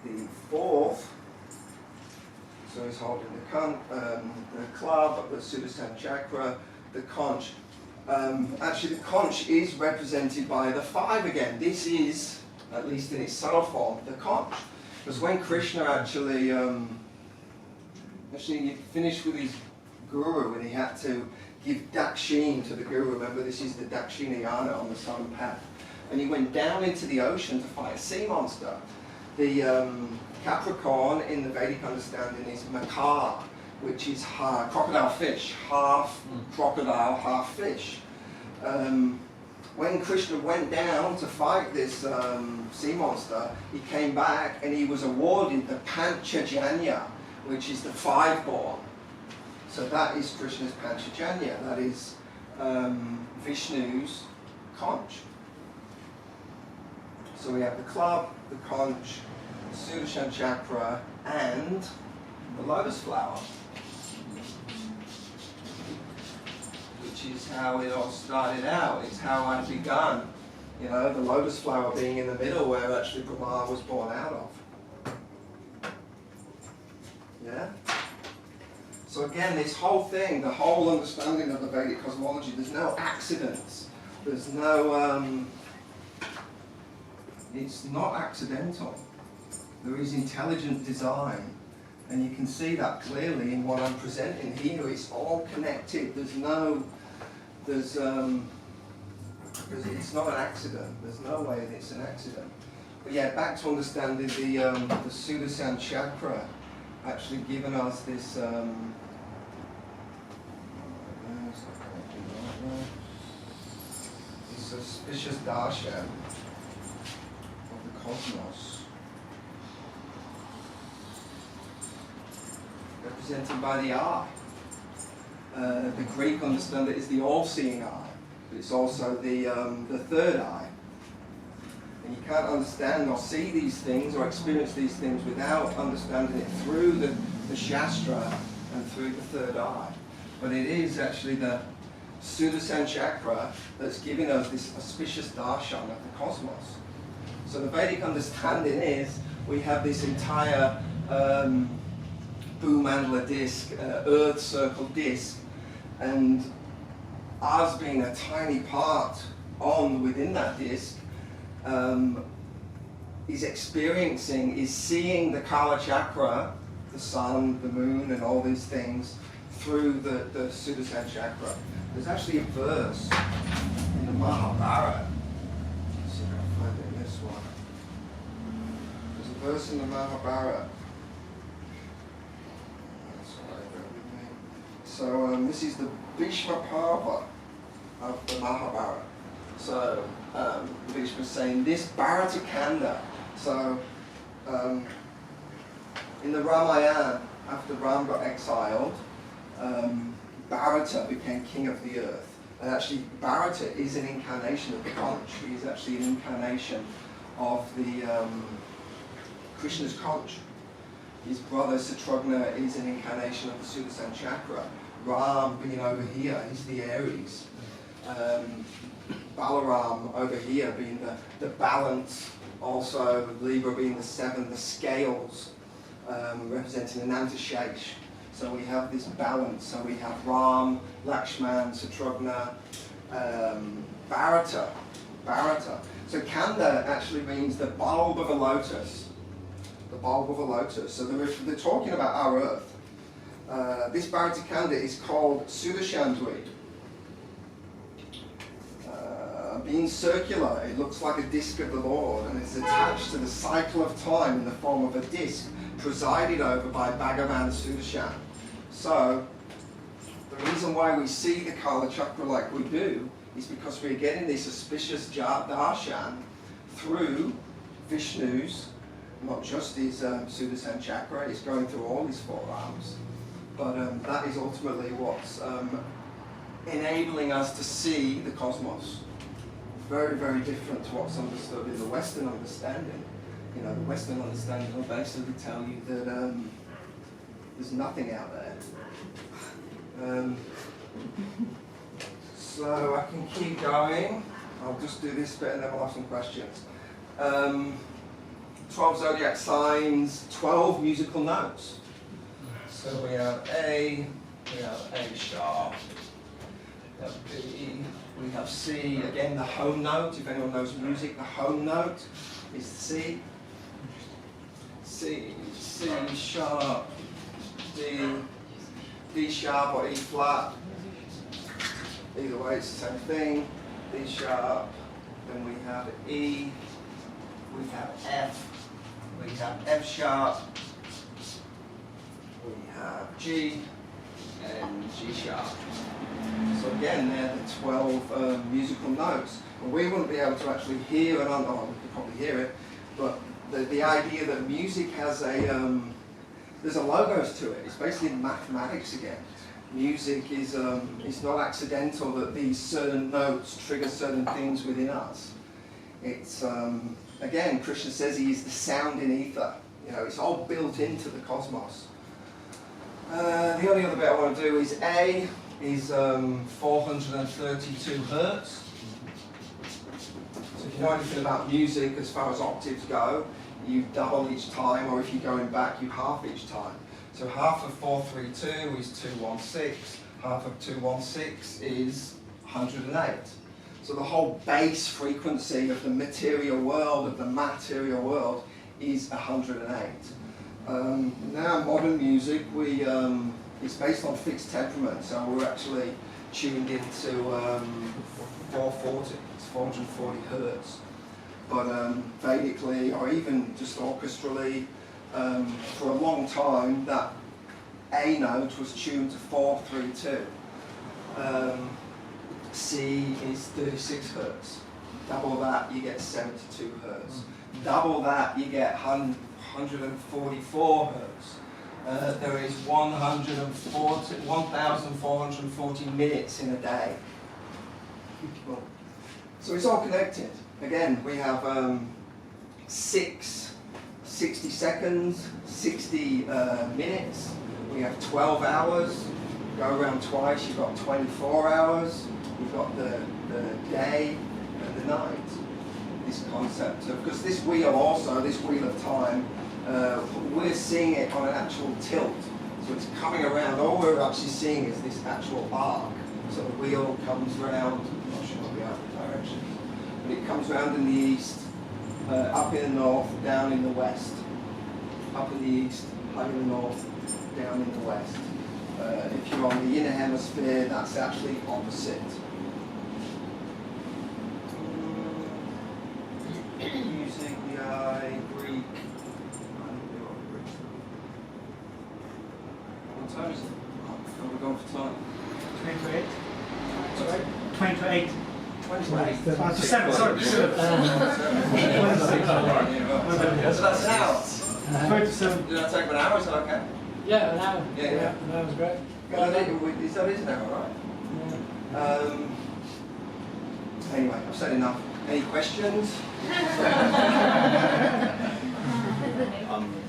The fourth, so he's holding the club, the Sudashan chakra, the conch. Actually, the conch is represented by the 5 again. This is, at least in its subtle form, the conch. Because when Krishna actually finished with his guru and he had to give dakshin to the guru, remember this is the dakshinayana on the southern path, and he went down into the ocean to fight a sea monster. The Capricorn in the Vedic understanding is Makar, which is crocodile fish, half crocodile, half fish. When Krishna went down to fight this sea monster, he came back and he was awarded the Panchajanya, which is the 5-born. So that is Krishna's Panchajanya, that is Vishnu's conch. So we have the club, the conch, the Sudashan chakra, and the lotus flower, which is how it all started out. It's how I begun. You know, the lotus flower being in the middle where actually Brahma was born out of. Yeah? So again, this whole thing, the whole understanding of the Vedic cosmology, there's no accidents. There's no, it's not accidental. There is intelligent design. And you can see that clearly in what I'm presenting here. It's all connected. It's not an accident. There's no way that it's an accident. But yeah, back to understanding the Sudashan chakra, actually giving us this. This auspicious darshan of the cosmos, represented by the eye. The Greek understand it is the all-seeing eye, but it's also the third eye. And you can't understand or see these things or experience these things without understanding it through the Shastra and through the third eye. But it is actually the Sudashan chakra that's giving us this auspicious darshan of the cosmos. So the Vedic understanding is we have this entire Bhumandala disk, Earth circle disk, and us being a tiny part within that disk is seeing the Kala chakra, the sun, the moon, and all these things through the Sudashan chakra. There's actually a verse in the Mahabharata. Let's see if I can find it in this one. There's a verse in the Mahabharata. So this is the Bhishma Parva of the Mahabharata. So Bhishma is saying this Bharata Kanda. So in the Ramayana, after Ram got exiled, Bharata became king of the earth. And actually Bharata is an incarnation of the conch. He's actually an incarnation of the Krishna's conch. His brother Satrugna is an incarnation of the Sudashan chakra. Ram being over here, he's the Aries. Balaram over here being the balance. Also Libra being the 7, the scales, representing an Antashesh. So we have this balance. So we have Ram, Lakshman, Satrugna, Bharata. So Kanda actually means the bulb of a lotus. The bulb of a lotus. So they're talking about our Earth. This Bharata Kanda is called Sudashandvi. Being circular, it looks like a disc of the Lord, and it's attached to the cycle of time in the form of a disc, presided over by Bhagavan Sudashan. So, the reason why we see the Kala chakra like we do is because we're getting this auspicious darshan through Vishnu's, not just his Sudashan chakra, it's going through all his 4 arms. But that is ultimately what's enabling us to see the cosmos. Very, very different to what's understood in the Western understanding. You know, the Western understanding will basically tell you that there's nothing out there. So I can keep going. I'll just do this bit and then we'll have some questions. 12 zodiac signs, 12 musical notes. So we have A, we have A sharp, we have B, we have C. Again, the home note, if anyone knows music, the home note is C. C, C sharp, D, D sharp or E flat. Either way, it's the same thing. D sharp, then we have E, we have F, we have F sharp, we have G, and G sharp. So again, they're the 12 musical notes. And we wouldn't be able to actually hear, and we could probably hear it, but the idea that music has there's a logos to it. It's basically mathematics again. Music is it's not accidental that these certain notes trigger certain things within us. It's again, Krishna says he is the sound in ether. You know, it's all built into the cosmos. The only other bit I want to do is A is 432 hertz. So if you know anything about music as far as octaves go, you double each time, or if you're going back, you half each time. So half of 432 is 216, half of 216 is 108. So the whole base frequency of the material world, of the material world, is 108. Now modern music, it's based on fixed temperament, so we're actually tuned into 440, it's 440 hertz. But Vedically, or even just orchestrally, for a long time, that A note was tuned to 432. C is 36 hertz. Double that, you get 72 hertz. Double that, you get 144 hertz. There is 1,440 minutes in a day. So it's all connected. Again, we have 60 seconds, 60 minutes. We have 12 hours. Go around twice, you've got 24 hours. You've got the day and the night. This concept of, because this wheel also, this wheel of time, we're seeing it on an actual tilt. So it's coming around, all we're actually seeing is this actual arc. So the wheel comes round, I'm not sure what the other direction is, but it comes round in the east, up in the north, down in the west. Up in the east, up in the north, down in the west. If you're on the inner hemisphere, that's actually opposite. Music, the eye, Greek. What time is it? Are we going for time? 20 to 8. Sorry? 20 to 8. 28. To 7, sorry. 7. So that's an hour. 20 to 7. Did I take an hour? Is that okay? Yeah, an hour. Yeah. An hour was great. That is an hour, right? Anyway, I've said enough. Any questions?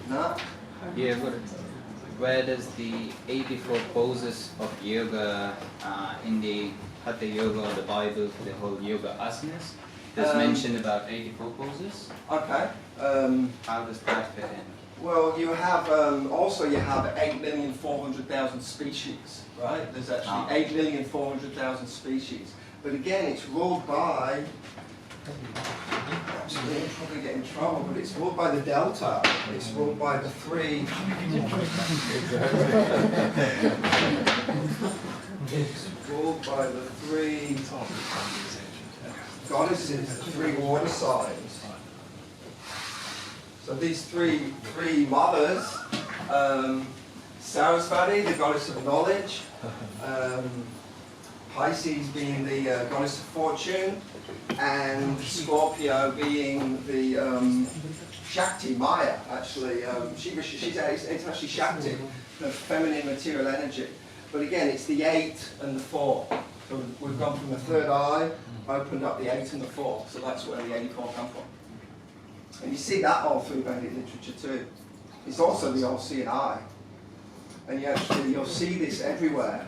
No? Yeah, where does the 84 poses of yoga in the Hatha Yoga or the Bible, the whole yoga asanas, there's mentioned about 84 poses? Okay. How does that fit in? Well, you have also you have 8,400,000 species, right? There's actually 8,400,000 species. But again, it's ruled by. Actually, I'll probably get in trouble, but it's ruled by the delta. It's ruled by the three. It's ruled by the three goddesses, the three water signs. So these three mothers, Sarasvati, the goddess of knowledge, Pisces being the goddess of fortune, and Scorpio being the Shakti, Maya, actually. It's actually Shakti, the feminine material energy. But again, it's the 8 and the 4. So we've gone from the third eye, opened up the 8 and the 4. So that's where the 84 come from. And you see that all through Vedic literature too. It's also the all-seeing eye. And you'll see this everywhere.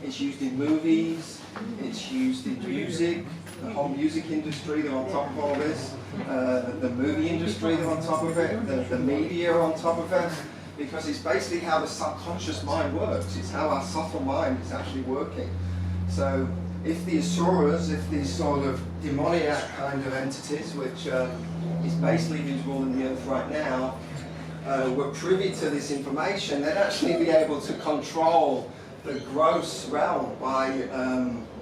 It's used in movies, it's used in music, The whole music industry, they're on top of all this. The movie industry, they're on top of it. The media are on top of it. Because it's basically how the subconscious mind works. It's how our subtle mind is actually working. So if the asuras, if these sort of demoniac kind of entities, which is basically who's ruling the earth right now, were privy to this information, they'd actually be able to control the gross realm by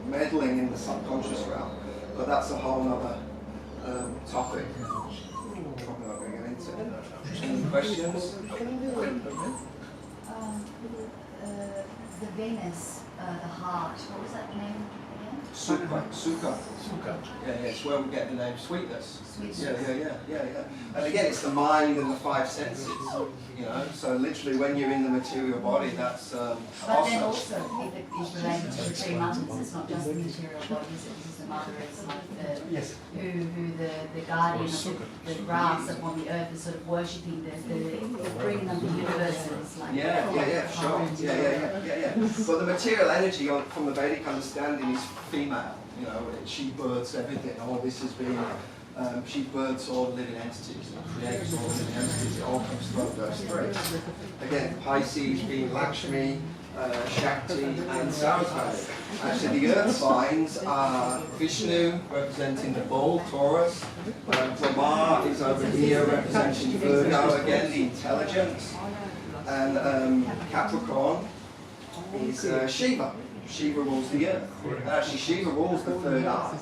meddling in the subconscious realm. But that's a whole other topic. Probably not going to get into it. Any questions? The Venus, the heart, what was that name again? Sukha. Yeah, it's where we get the name sweetness. Yeah. And again, it's the mind and the five senses. You know, so literally when you're in the material body, that's But then also, if it is related to the three mothers, it's not just the material bodies, it's the mother, it's like the guardian of the grass upon the earth is sort of worshipping the bringing of the universe. And it's like sure. Yeah. But the material energy from the Vedic understanding is female. You know, she births everything. All this is being, she births all the living entities and creates all the living entities. It all comes from those three. Again, Pisces being Lakshmi, Shakti, and Saraswati. Actually, the earth signs are Vishnu representing the bull, Taurus. Brahma is over here representing Virgo, again the intelligence. And Capricorn is Shiva. Shiva rules the earth. Actually, Shiva rules the third eye.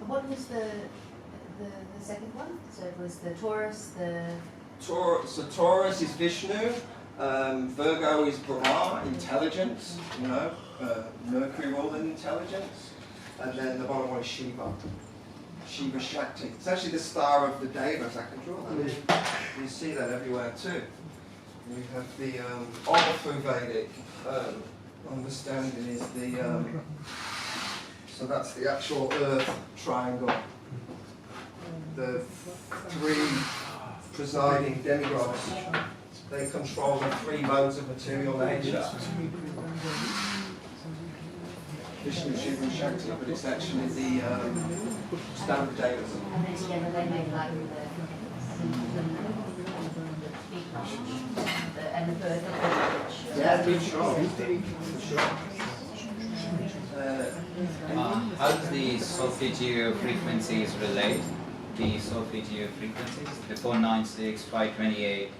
What was the second one? So it was the Taurus, So Taurus is Vishnu. Virgo is Brahma, intelligence. You know, Mercury ruling intelligence. And then the bottom one is Shiva. Shiva Shakti. It's actually the star of the Devas. I can draw that. You see that everywhere too. We have the all through Vedic understanding is the so that's the actual Earth triangle. The three presiding demigods, they control the three modes of material nature. Vishnu, Shiva, and Shakti, but it's actually the standard Devas. and then together they make like and the birth of the Yeah, for sure. How does the solfeggio frequencies relate? The solfeggio frequencies, the 496, 528.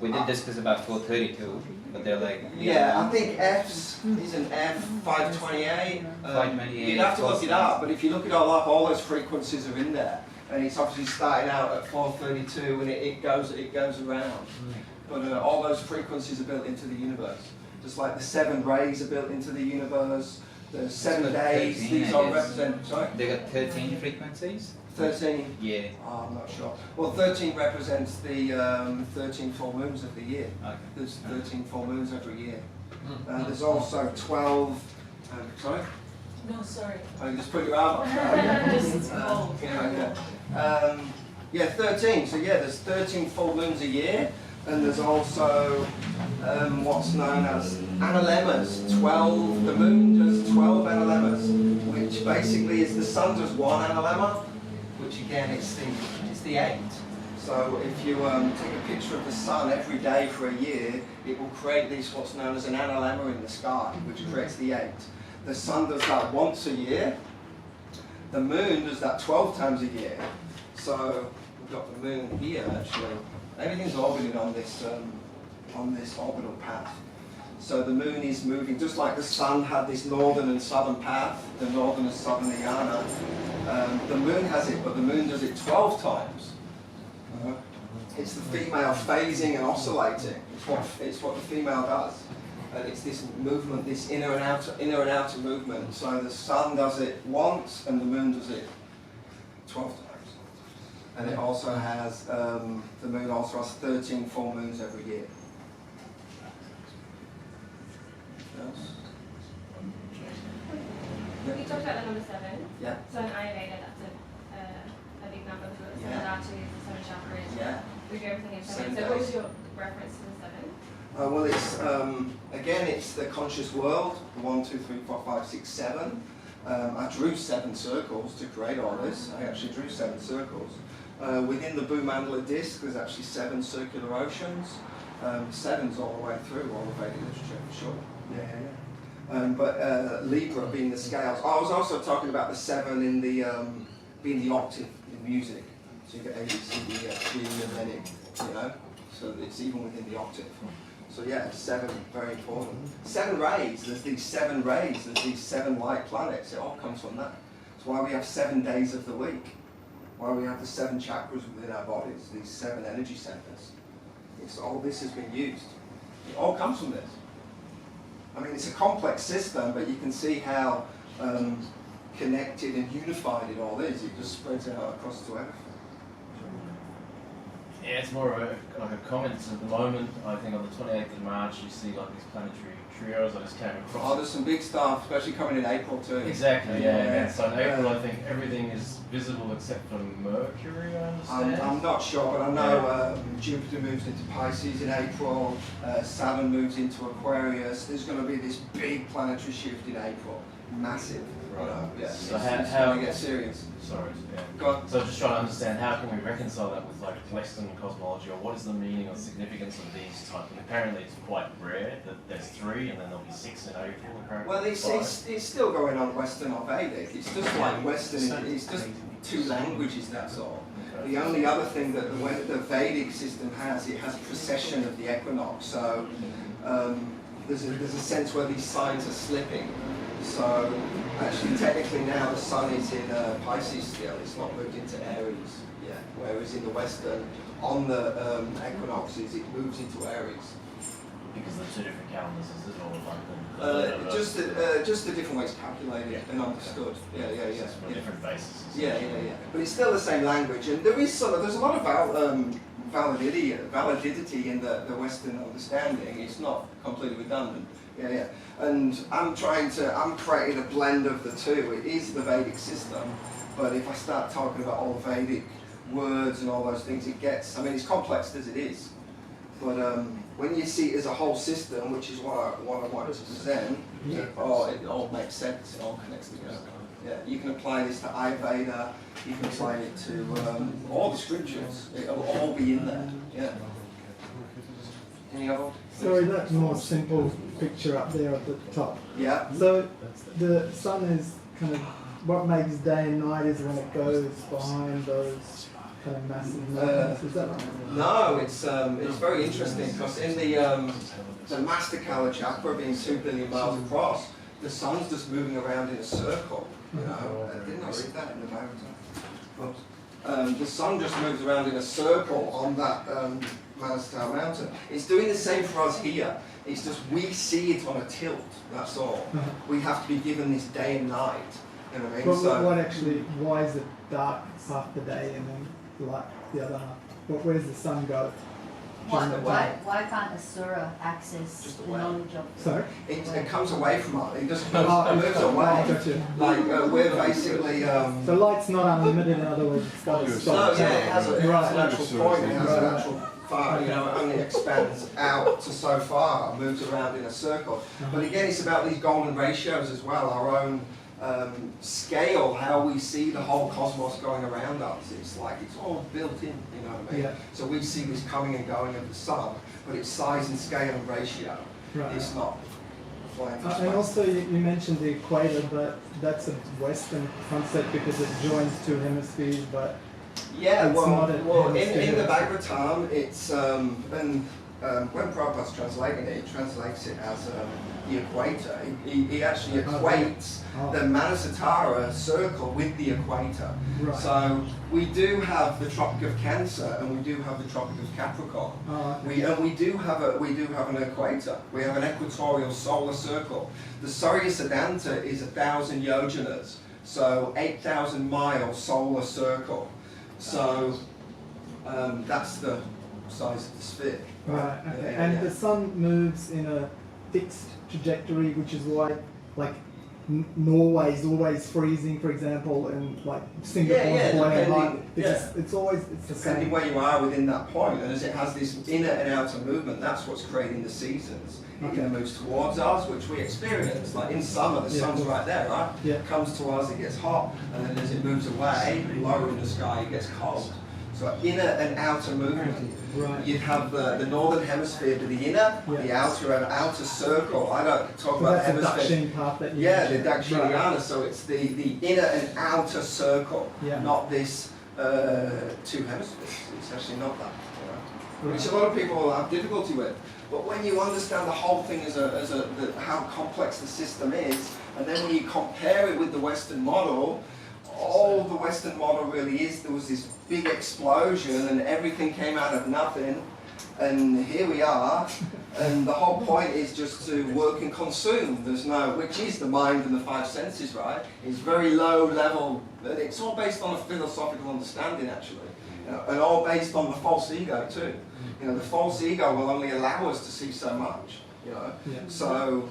We did discuss about 432, but they're like I think F's is an F 528. 528. You'd have to look it up, but if you look it all up, all those frequencies are in there, and it's obviously starting out at 432, and it goes around. But all those frequencies are built into the universe, just like the 7 rays are built into the universe. The 7 days, 13, these all represent. Sorry. They got 13 frequencies. 13. Yeah. Oh, I'm not sure. Well, 13 represents the 13 full moons of the year. Okay. There's 13 full moons every year. There's also 12. Sorry? No, sorry. Oh, you just put your arm up. Just cold. Yeah, 13. So yeah, there's 13 full moons a year, and there's also what's known as analemas. 12. The moon does 12 analemas, which basically is the sun does 1 analema, which again it's the 8. So if you take a picture of the sun every day for a year, it will create this what's known as an analemma in the sky, which creates the 8. The sun does that once a year. The moon does that 12 times a year. So we've got the moon here actually. Everything's orbiting on this orbital path. So the moon is moving, just like the sun had this northern and southern path, the northern and southern Ayana. The moon has it, but the moon does it 12 times. It's the female phasing and oscillating. It's what the female does. And it's this movement, this inner and outer movement. So the sun does it once and the moon does it 12 times. And it also has, the moon also has 13 full moons every year. We talked about the number 7. Yeah. So in Ayurveda, that's a big number for us. Yeah. The 7 chakras. Yeah. We do everything in 7. Seven So what was days. your reference to the 7? Well, it's again, it's the conscious world. 1, 2, 3, 4, 5, 6, 7. I drew 7 circles to create all this. I actually drew 7 circles. Within the Bhumandala disc, there's actually 7 circular oceans. 7's all the way through all the Vedic literature, for sure. But Libra being the scales. I was also talking about the 7 in the being the octave in music. So you get A, B, C, D, F, G, and then it, you know. So it's even within the octave. So yeah, 7, very important. 7 rays, there's these 7 rays, there's these 7 light planets, it all comes from that. That's why we have 7 days of the week. Why we have the 7 chakras within our bodies, these 7 energy centers. It's all this has been used. It all comes from this. I mean, it's a complex system, but you can see how connected and unified it all is. It just spreads out across to everything. Yeah, it's more of like a comment at the moment. I think on the 28th of March you see like these planetary trios I just came across. Oh, there's some big stuff, especially coming in April too. Exactly, yeah. So in April I think everything is visible except for Mercury, I understand. I'm not sure, but I know Jupiter moves into Pisces in April, Saturn moves into Aquarius. There's going to be this big planetary shift in April. Massive. Right. Yeah. So it's how going to get serious. Sorry, yeah. Go on. So just trying to understand how can we reconcile that with like Western cosmology, or what is the meaning or significance of these type? And apparently it's quite rare that there's 3 and then there'll be 6 in April apparently. Well, it's still going on Western or Vedic. It's just like Western, it's just 2 languages, that's all. Okay. The only other thing that the Vedic system has, it has precession of the equinox. So there's a sense where these signs are slipping. So actually, technically now the sun is in Pisces still. It's not moved into Aries yet. Whereas in the Western, on the equinoxes, it moves into Aries. Because the 2 different calendars, is it all like Just the different ways calculated and understood. Yeah. from different bases. Yeah. But it's still the same language, and there's a lot of validity in the Western understanding. It's not completely redundant. Yeah. And I'm creating a blend of the 2. It is the Vedic system, but if I start talking about all the Vedic words and all those things, I mean, it's complex as it is. But when you see it as a whole system, which is what I want to present, it all makes sense. It all connects together. Yeah, you can apply this to Ayurveda. You can apply it to all the scriptures. It'll all be in there. Yeah. Any other? Sorry, that more simple picture up there at the top. Yeah. So the sun is kind of what makes day and night is when it goes behind those kind of massive mountains. Is that right? No, it's very interesting because in the Master Kala chakra being 2 billion miles across, the sun's just moving around in a circle. You know, didn't I read that in the Bhagavatam? The sun just moves around in a circle on that Manastar mountain. It's doing the same for us here. It's just we see it on a tilt. That's all. We have to be given this day and night. You know what I mean? But why is it dark half the day and then light the other half? Where's the sun go? Why can't Asura access the knowledge of? Sorry? It comes away from us. It just moves away. Gotcha. Like we're basically. So light's not unlimited. In other words, it's got to stop. No, yeah, it has an Right. actual point. It has an actual far. You know, it only expands out to so far. Moves around in a circle. But again, it's about these golden ratios as well. Our own scale, how we see the whole cosmos going around us. It's like it's all built in, you know what I mean? Yeah. So we see this coming and going of the sun, but it's size and scale and ratio. Right. It's not flying through And space. also you mentioned the equator, but that's a Western concept because it joins 2 hemispheres, but Yeah, it's well, not a in the hemisphere. Bhagavatam, it's when Prabhupada's translating it, he translates it as the equator. He actually equates the Manasatara circle with the equator. Right. So we do have the Tropic of Cancer and we do have the Tropic of Capricorn. We do have an equator. We have an equatorial solar circle. The Surya Siddhanta is 1,000 yojanas, so 8,000 mile solar circle. So that's the size of the sphere. Right, okay. Yeah, And yeah. the sun moves in a fixed trajectory, which is why, like, Norway's always freezing, for example, and like Singapore's boiling hot. It's always the same. Depending where you are within that point, and as it has this inner and outer movement, that's what's creating the seasons. It Okay. moves towards us, which we experience. Like in summer, the sun's right there, right? Yeah. It comes to us, it gets hot, and then as it moves away, lower in the sky, it gets cold. So inner and outer movement. Right. You'd have the northern hemisphere to the inner, the outer circle. I don't talk So about that's the hemisphere. Dakshin part that you Yeah, the mentioned. Dakshiniana, so it's the inner and outer circle, Yeah. not this two hemispheres. It's actually not that, you know? Right. Which a lot of people have difficulty with. But when you understand the whole thing how complex the system is, and then when you compare it with the Western model, all the Western model really is, there was this big explosion and everything came out of nothing, and here we are, and the whole point is just to work and consume. There's no, which is the mind and the five senses, right? It's very low level, and it's all based on a philosophical understanding actually, you know, and all based on the false ego too. You know, the false ego will only allow us to see so much, you know. Yeah. So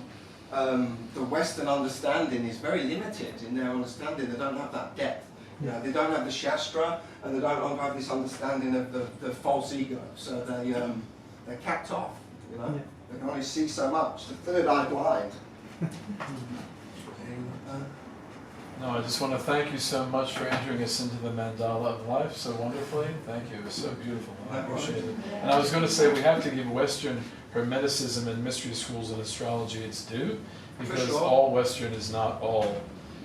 the Western understanding is very limited in their understanding. They don't have that depth. You know, they don't have the Shastra, and they don't have this understanding of the false ego. So they're capped off. You know, they can only see so much. The third eye blind. No, I just want to thank you so much for entering us into the mandala of life so wonderfully. Thank you. It was so beautiful. I appreciate it. And I was going to say we have to give Western Hermeticism and mystery schools and astrology its due, because all Western is not all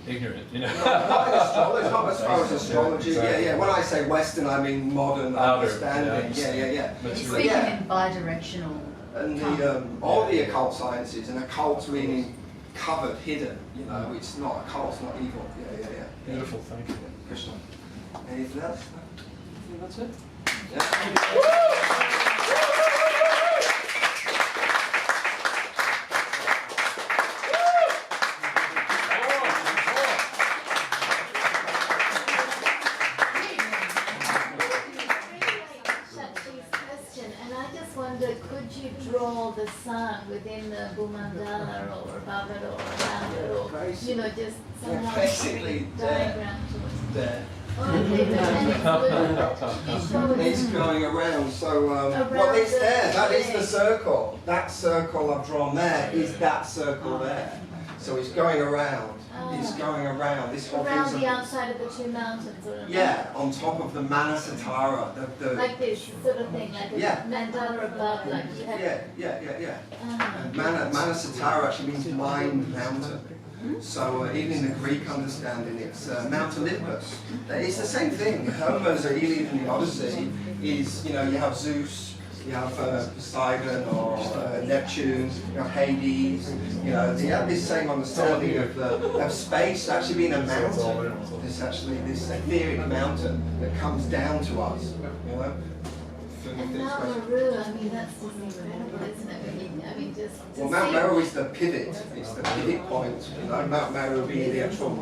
ignorant, you know. Not in astrology, not as far as astrology. Exactly. Yeah. When I say Western, I mean modern understanding. Yeah. Speaking in bi-directional. And all the occult sciences, and occult meaning covered, hidden. You know, it's not occult, it's not evil. Yeah. Beautiful, thank you. Krishna. Anything else? Yeah, that's it. Yeah. Could you draw the sun within the Bhumandala or above it or around it, or you know, just somehow basically diagram there. It's It's going around, so what is there? That is the circle. That circle I've drawn there is that circle there. So it's going around. It's going around. This whole around thing's the outside of the two mountains, or yeah, on top of the Manasatara. like this sort of thing, like a mandala above, like you have. Yeah. And Manasatara actually means mind mountain. So even in the Greek understanding, it's Mount Olympus. It's the same thing. Homer's Iliad and the Odyssey is, you know, you have Zeus, you have Poseidon or Neptune, you have Hades. You know, they have this same understanding of space actually being a mountain. It's actually this etheric mountain that comes down to us. You know. And Mount Meru, I mean, that's just incredible, isn't it? I mean, just well, Mount Meru is the pivot. It's the pivot point. You know, Mount Meru being the actual,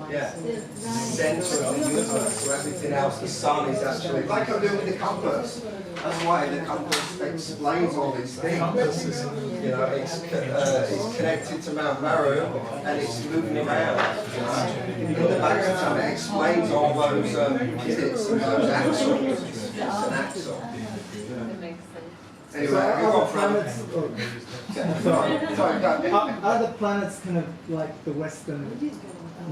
center of the universe. So everything else, the sun is actually like I'm doing with the compass. That's why the compass explains all these things. You know, it's connected to Mount Meru and it's moving around. You know, in the Bhagavatam, it explains all those pivots and those axles. It's an axle. Anyway, are planets, sorry, are the planets kind of like the Western, you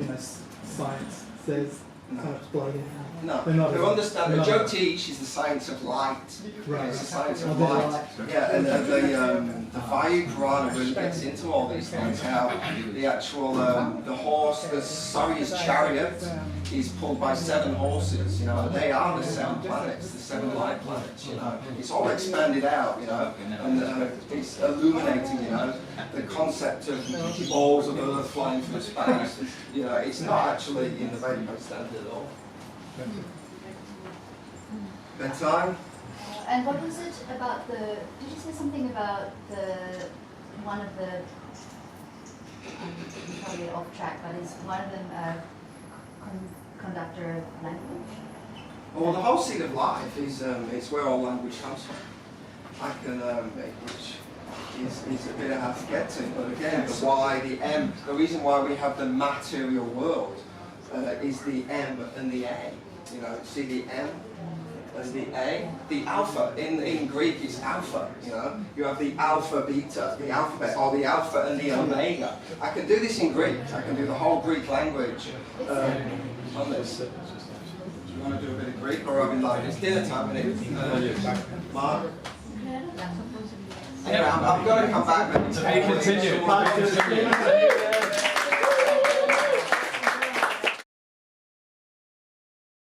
know, science says, kind of floating? No, They're not to understand, the not- Jyotish is the science of light. Right. It's the science Oh, of they're light. light. Yeah, and the Vayu Purana really gets into all these things, how the actual, the horse, the Surya's chariot is pulled by 7 horses, you know, and they are the 7 planets, the 7 light planets, you know. It's all expanded out, you know, and it's illuminating, you know, the concept of balls of earth flying through space. You know, it's not actually in the Vedic standard at all. Bedtime? And what was it about the, did you say something about one of the, I'm probably off track, but is one of them a conductor of language? Well, the whole seed of life is it's where all language comes from. I can, which is a bit hard to get to. But again, the Y, the M, the reason why we have the material world is the M and the A. You know, see the M and the A, the alpha. In Greek is alpha. You know, you have the alpha, beta, the alphabet, or the alpha and the omega. I can do this in Greek. I can do the whole Greek language on this. Do you want to do a bit of Greek, or have you like it's dinner time, isn't it? Mark. Anyway, I'm going to come back. To be continued.